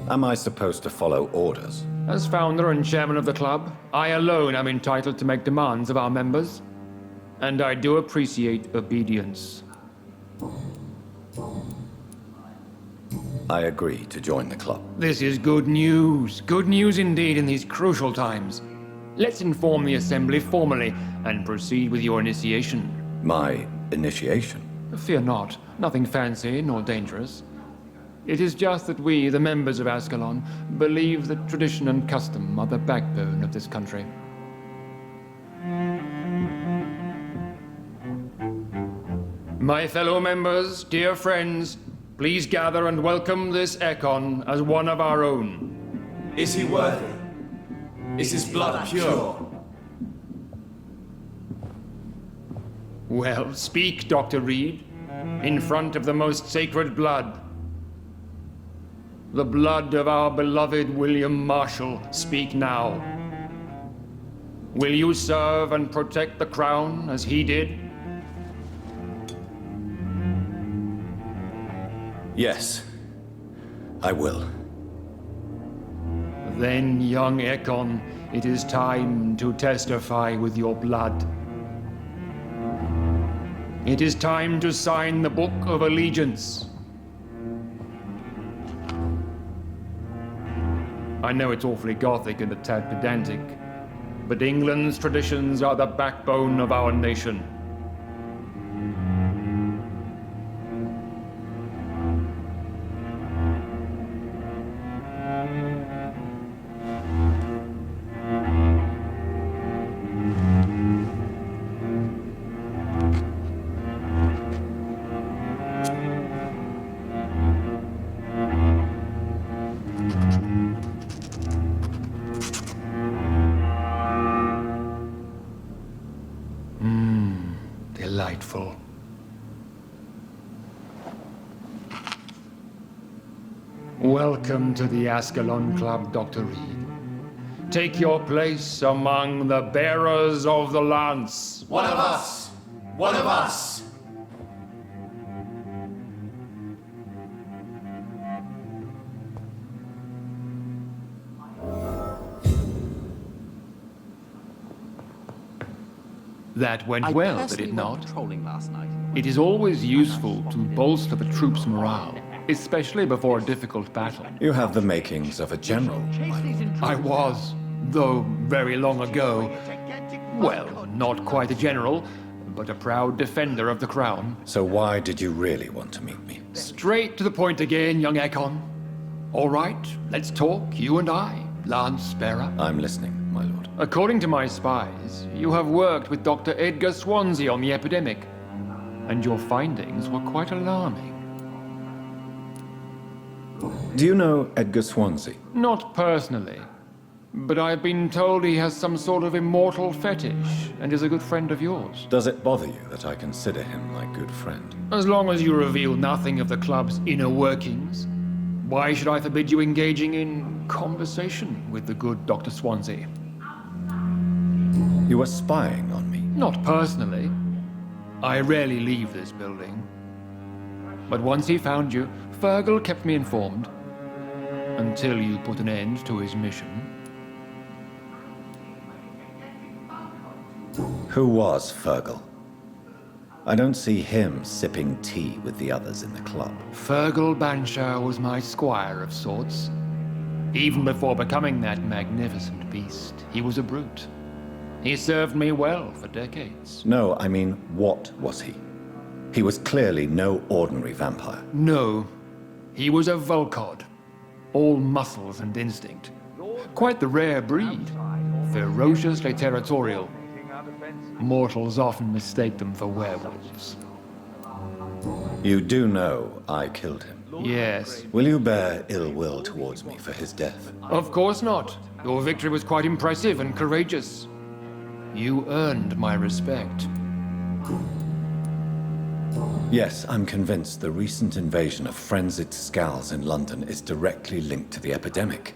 Am I supposed to follow orders? As founder and chairman of the club, I alone am entitled to make demands of our members, and I do appreciate obedience. I agree to join the club. This is good news. Good news indeed in these crucial times. Let's inform the Assembly formally and proceed with your initiation. My initiation? Fear not. Nothing fancy nor dangerous. It is just that we, the members of Ascalon, believe that tradition and custom are the backbone of this country. My fellow members, dear friends, please gather and welcome this Ekon as one of our own. Is he worthy? Is his blood pure? Well, speak, Dr. Reed, in front of the most sacred blood. The blood of our beloved William Marshall, speak now. Will you serve and protect the crown as he did? Yes, I will. Then, young Ekon, it is time to testify with your blood. It is time to sign the Book of Allegiance. I know it's awfully gothic and a tad pedantic, but England's traditions are the backbone of our nation. Delightful. Welcome to the Ascalon Club, Dr. Reed. Take your place among the bearers of the lance. One of us! One of us! That went well, did it not? Patrolling last night. It is always useful to bolster the troops' morale, especially before a difficult battle. You have the makings of a general. I was, though very long ago. Well, not quite a general, but a proud defender of the crown. So why did you really want to meet me? Straight to the point again, young Ekon. All right, let's talk, you and I, Lance Bearer. I'm listening, my lord. According to my spies, you have worked with Dr. Edgar Swansea on the epidemic, and your findings were quite alarming. Do you know Edgar Swansea? Not personally, but I've been told he has some sort of immortal fetish and is a good friend of yours. Does it bother you that I consider him my good friend? As long as you reveal nothing of the club's inner workings, why should I forbid you engaging in conversation with the good Dr. Swansea? You were spying on me? Not personally. I rarely leave this building. But once he found you, Fergal kept me informed. Until you put an end to his mission. Who was Fergal? I don't see him sipping tea with the others in the club. Fergal Banshire was my squire of sorts. Even before becoming that magnificent beast, he was a brute. He served me well for decades. No, I mean, what was he? He was clearly no ordinary vampire. No, he was a Volcod. All muscles and instinct. Quite the rare breed. Ferociously territorial. Mortals often mistake them for werewolves. You do know I killed him? Yes. Will you bear ill will towards me for his death? Of course not. Your victory was quite impressive and courageous. You earned my respect. Yes, I'm convinced the recent invasion of frenzied Scals in London is directly linked to the epidemic.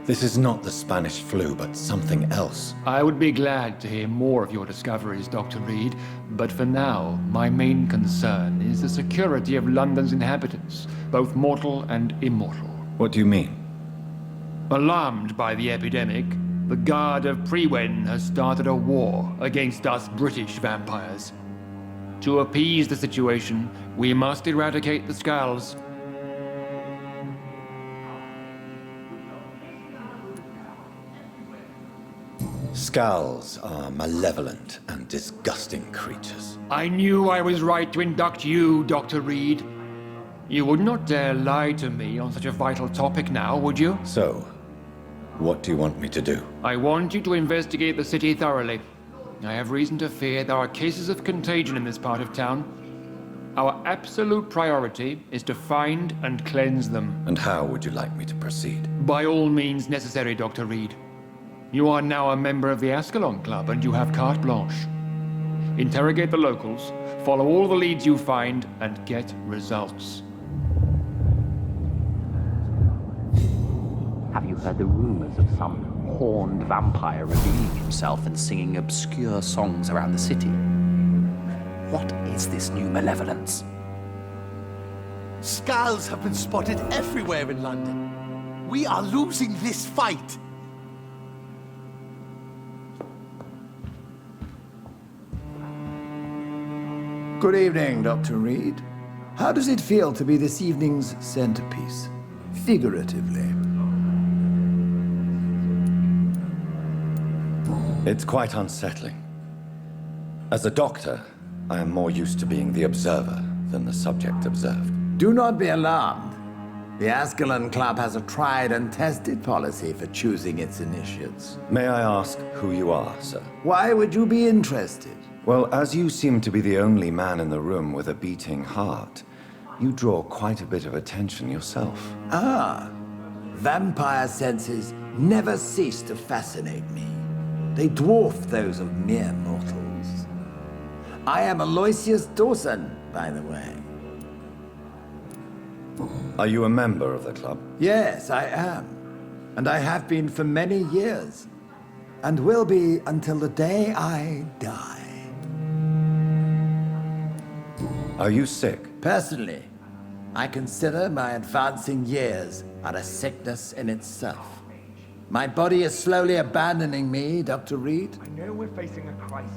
This is not the Spanish flu, but something else. I would be glad to hear more of your discoveries, Dr. Reed, but for now, my main concern is the security of London's inhabitants, both mortal and immortal. What do you mean? Alarmed by the epidemic, the Guard of Prewen has started a war against us British vampires. To appease the situation, we must eradicate the Scals. Scals are malevolent and disgusting creatures. I knew I was right to induct you, Dr. Reed. You would not dare lie to me on such a vital topic now, would you? So, what do you want me to do? I want you to investigate the city thoroughly. I have reason to fear there are cases of contagion in this part of town. Our absolute priority is to find and cleanse them. And how would you like me to proceed? By all means necessary, Dr. Reed. You are now a member of the Ascalon Club and you have carte blanche. Interrogate the locals, follow all the leads you find, and get results. Have you heard the rumors of some horned vampire revealing himself and singing obscure songs around the city? What is this new malevolence? Scals have been spotted everywhere in London. We are losing this fight. Good evening, Dr. Reed. How does it feel to be this evening's centerpiece? Figuratively. It's quite unsettling. As a doctor, I am more used to being the observer than the subject observed. Do not be alarmed. The Ascalon Club has a tried and tested policy for choosing its initiates. May I ask who you are, sir? Why would you be interested? Well, as you seem to be the only man in the room with a beating heart, you draw quite a bit of attention yourself. Ah, vampire senses never cease to fascinate me. They dwarf those of mere mortals. I am Aloysius Dawson, by the way. Are you a member of the club? Yes, I am. And I have been for many years. And will be until the day I die. Are you sick? Personally, I consider my advancing years are a sickness in itself. My body is slowly abandoning me, Dr. Reed. I know we're facing a crisis.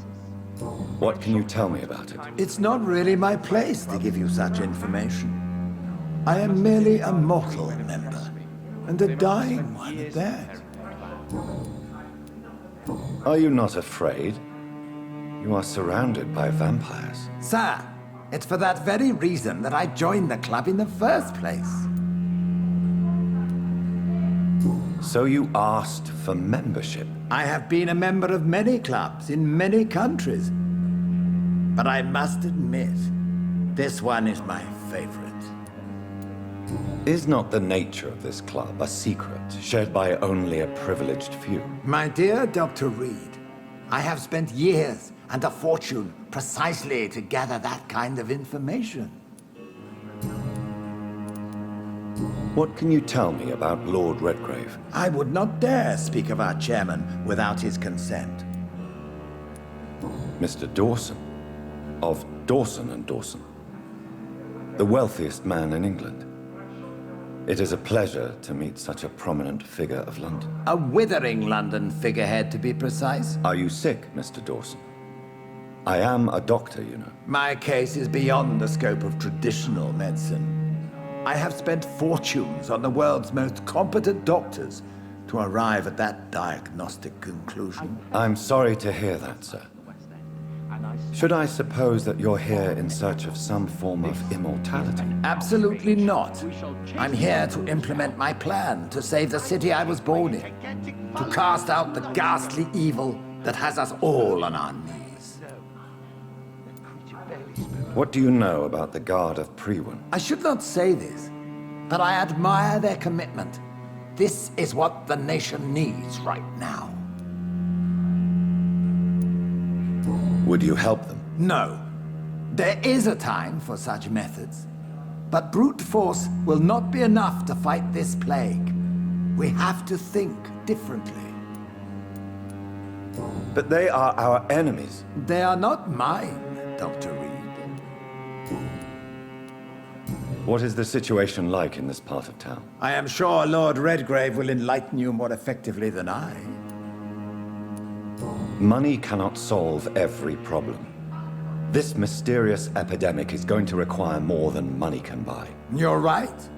What can you tell me about it? It's not really my place to give you such information. I am merely a mortal member, and a dying one at that. Are you not afraid? You are surrounded by vampires. Sir, it's for that very reason that I joined the club in the first place. So you asked for membership? I have been a member of many clubs in many countries. But I must admit, this one is my favorite. Is not the nature of this club a secret shared by only a privileged few? My dear Dr. Reed, I have spent years and a fortune precisely to gather that kind of information. What can you tell me about Lord Redgrave? I would not dare speak of our chairman without his consent. Mr. Dawson, of Dawson and Dawson, the wealthiest man in England. It is a pleasure to meet such a prominent figure of London. A withering London figurehead, to be precise. Are you sick, Mr. Dawson? I am a doctor, you know. My case is beyond the scope of traditional medicine. I have spent fortunes on the world's most competent doctors to arrive at that diagnostic conclusion. I'm sorry to hear that, sir. Should I suppose that you're here in search of some form of immortality? Absolutely not. I'm here to implement my plan to save the city I was born in, to cast out the ghastly evil that has us all on our knees. What do you know about the Guard of Prewin? I should not say this, but I admire their commitment. This is what the nation needs right now. Would you help them? No. There is a time for such methods. But brute force will not be enough to fight this plague. We have to think differently. But they are our enemies. They are not mine, Dr. Reed. What is the situation like in this part of town? I am sure Lord Redgrave will enlighten you more effectively than I. Money cannot solve every problem. This mysterious epidemic is going to require more than money can buy. You're right.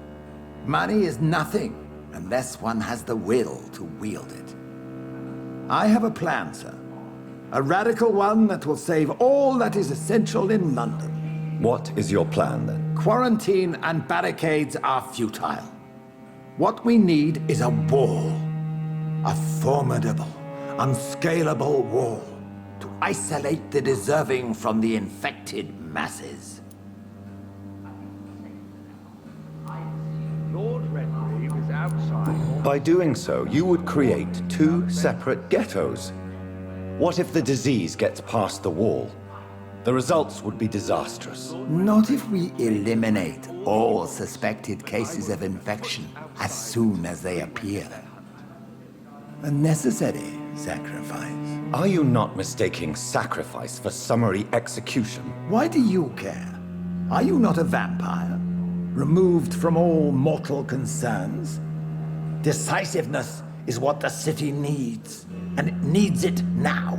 Money is nothing unless one has the will to wield it. I have a plan, sir. A radical one that will save all that is essential in London. What is your plan, then? Quarantine and barricades are futile. What we need is a wall. A formidable, unscalable wall to isolate the deserving from the infected masses. Lord Redgrave is outside. By doing so, you would create two separate ghettos. What if the disease gets past the wall? The results would be disastrous. Not if we eliminate all suspected cases of infection as soon as they appear. A necessary sacrifice. Are you not mistaking sacrifice for summary execution? Why do you care? Are you not a vampire? Removed from all mortal concerns? Decisiveness is what the city needs, and it needs it now.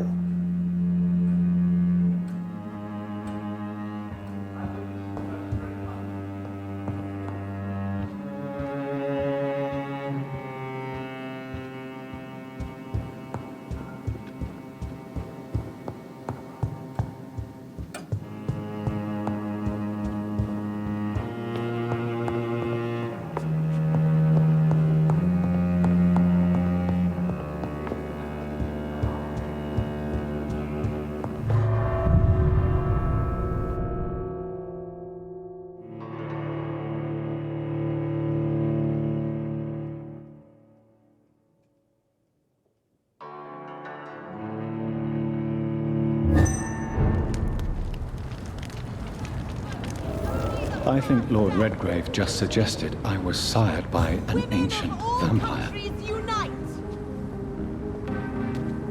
I think Lord Redgrave just suggested I was sired by an ancient vampire. Unite!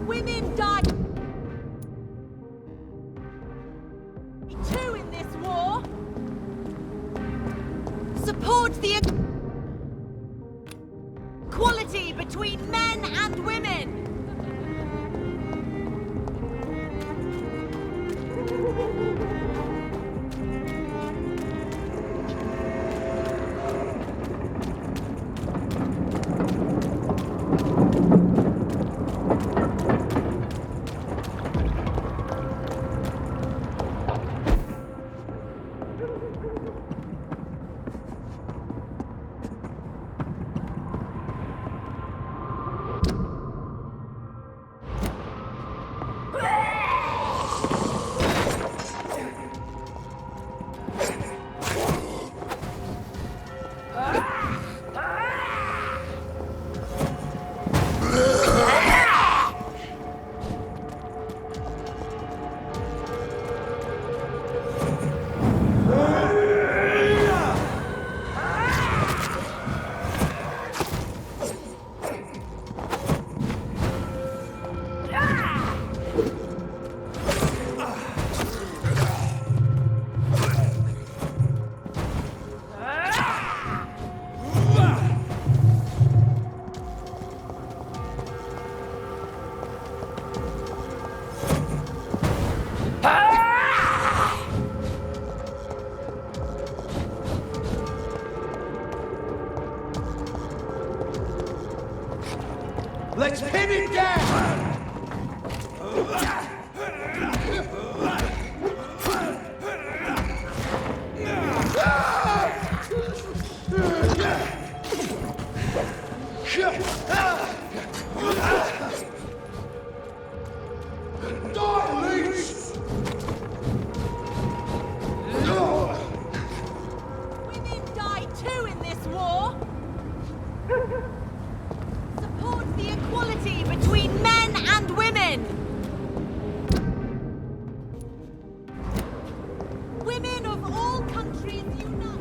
Women die too in this war. Support the equality between men and women. Die, leech! Women die too in this war! Support the equality between men and women! Women of all countries unite!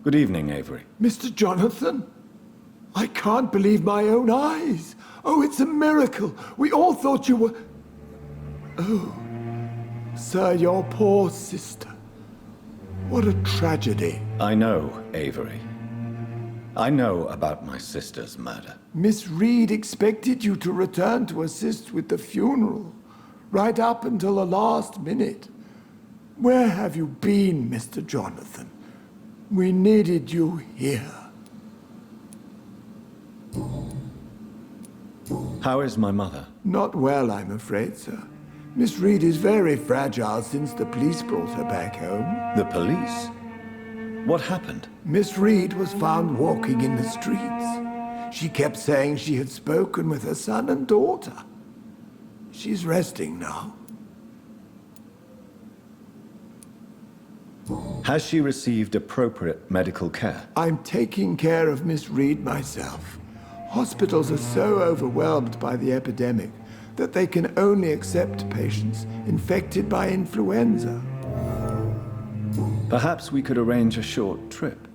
Good evening, Avery. Mr. Jonathan? I can't believe my own eyes. Oh, it's a miracle. We all thought you were... Oh, sir, your poor sister. What a tragedy. I know, Avery. I know about my sister's murder. Miss Reed expected you to return to assist with the funeral, right up until the last minute. Where have you been, Mr. Jonathan? We needed you here. How is my mother? Not well, I'm afraid, sir. Miss Reed is very fragile since the police brought her back home. The police? What happened? Miss Reed was found walking in the streets. She kept saying she had spoken with her son and daughter. She's resting now. Has she received appropriate medical care? I'm taking care of Miss Reed myself. Hospitals are so overwhelmed by the epidemic that they can only accept patients infected by influenza. Perhaps we could arrange a short trip.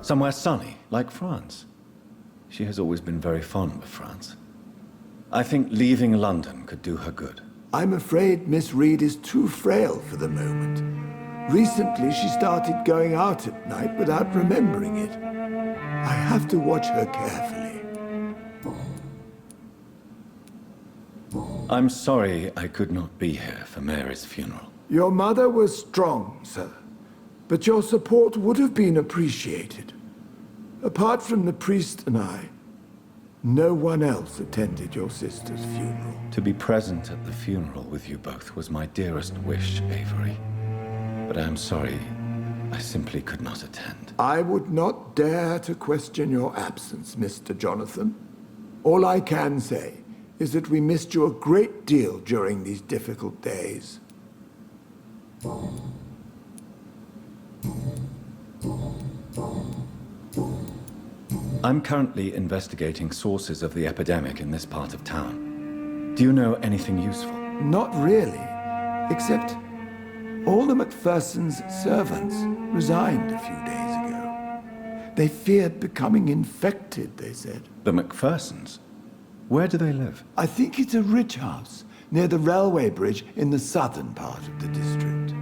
Somewhere sunny, like France. She has always been very fond of France. I think leaving London could do her good. I'm afraid Miss Reed is too frail for the moment. Recently, she started going out at night without remembering it. I have to watch her carefully. I'm sorry I could not be here for Mary's funeral. Your mother was strong, sir, but your support would have been appreciated. Apart from the priest and I, no one else attended your sister's funeral. To be present at the funeral with you both was my dearest wish, Avery. But I'm sorry, I simply could not attend. I would not dare to question your absence, Mr. Jonathan. All I can say is that we missed you a great deal during these difficult days. I'm currently investigating sources of the epidemic in this part of town. Do you know anything useful? Not really, except all the Macpherson's servants resigned a few days ago. They feared becoming infected, they said. The Macphersons? Where do they live? I think it's a rich house near the railway bridge in the southern part of the district.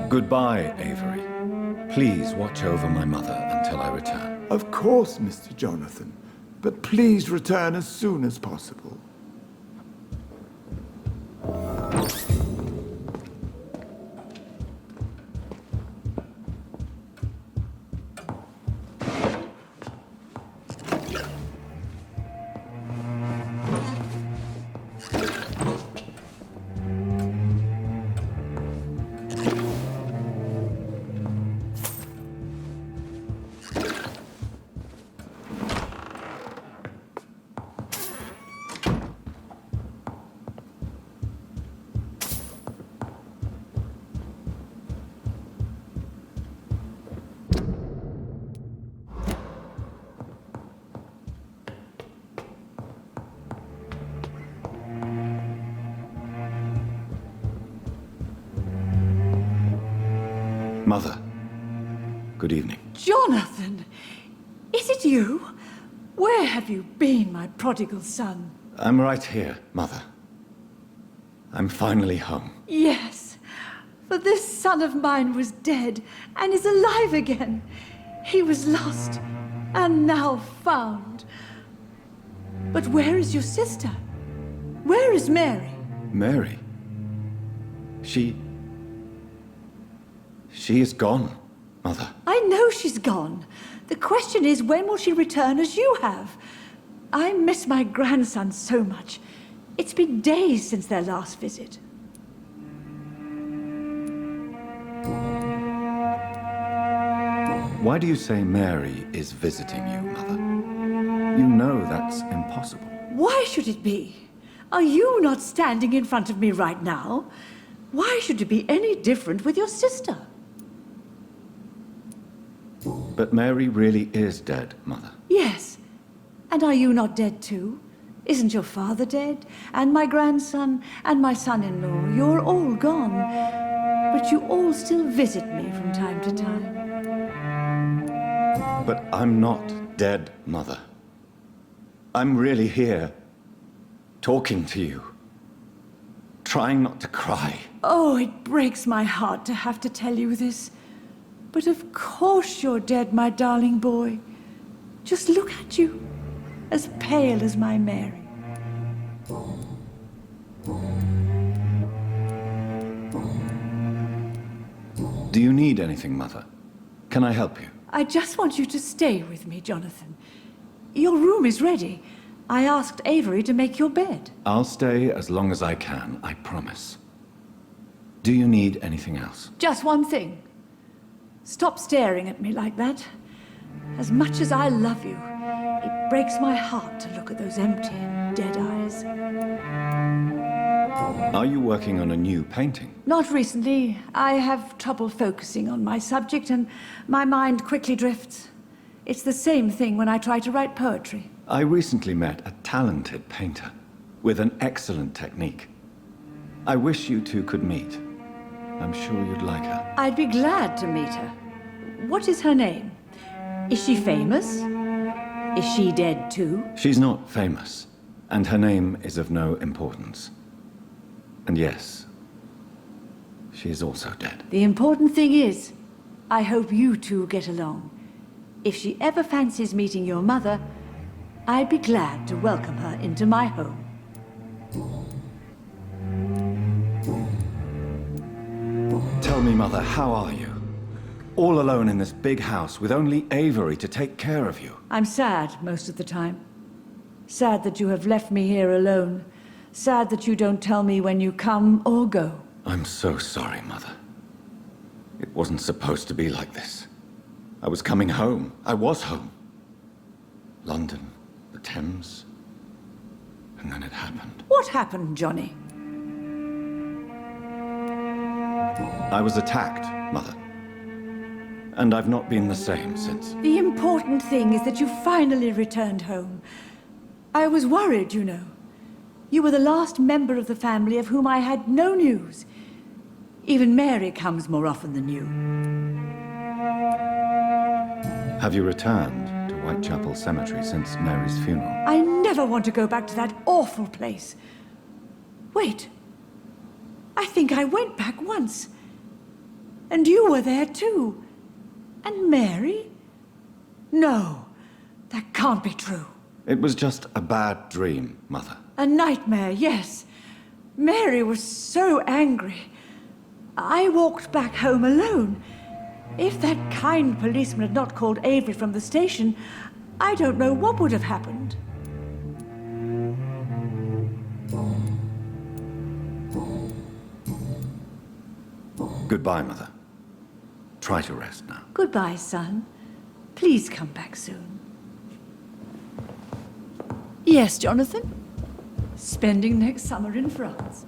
Goodbye, Avery. Please watch over my mother until I return. Of course, Mr. Jonathan. But please return as soon as possible. Mother, good evening. Jonathan! Is it you? Where have you been, my prodigal son? I'm right here, Mother. I'm finally home. Yes, for this son of mine was dead and is alive again. He was lost and now found. But where is your sister? Where is Mary? Mary? She is gone, Mother. I know she's gone. The question is, when will she return as you have? I miss my grandson so much. It's been days since their last visit. Why do you say Mary is visiting you, Mother? You know that's impossible. Why should it be? Are you not standing in front of me right now? Why should it be any different with your sister? But Mary really is dead, Mother. Yes. And are you not dead too? Isn't your father dead? And my grandson? And my son-in-law? You're all gone. But you all still visit me from time to time. But I'm not dead, Mother. I'm really here, talking to you, trying not to cry. Oh, it breaks my heart to have to tell you this. But of course you're dead, my darling boy. Just look at you, as pale as my Mary. Do you need anything, Mother? Can I help you? I just want you to stay with me, Jonathan. Your room is ready. I asked Avery to make your bed. I'll stay as long as I can, I promise. Do you need anything else? Just one thing. Stop staring at me like that. As much as I love you, it breaks my heart to look at those empty and dead eyes. Are you working on a new painting? Not recently. I have trouble focusing on my subject and my mind quickly drifts. It's the same thing when I try to write poetry. I recently met a talented painter with an excellent technique. I wish you two could meet. I'm sure you'd like her. I'd be glad to meet her. What is her name? Is she famous? Is she dead too? She's not famous, and her name is of no importance. And yes, she is also dead. The important thing is, I hope you two get along. If she ever fancies meeting your mother, I'd be glad to welcome her into my home. Tell me, Mother, how are you? All alone in this big house with only Avery to take care of you. I'm sad most of the time. Sad that you have left me here alone. Sad that you don't tell me when you come or go. I'm so sorry, Mother. It wasn't supposed to be like this. I was coming home. I was home. London, the Thames, and then it happened. What happened, Johnny? I was attacked, Mother. And I've not been the same since. The important thing is that you finally returned home. I was worried, you know. You were the last member of the family of whom I had no news. Even Mary comes more often than you. Have you returned to Whitechapel Cemetery since Mary's funeral? I never want to go back to that awful place. Wait. I think I went back once. And you were there too. And Mary? No, that can't be true. It was just a bad dream, Mother. A nightmare, yes. Mary was so angry. I walked back home alone. If that kind policeman had not called Avery from the station, I don't know what would have happened. Goodbye, Mother. Try to rest now. Goodbye, son. Please come back soon. Yes, Jonathan? Spending next summer in France.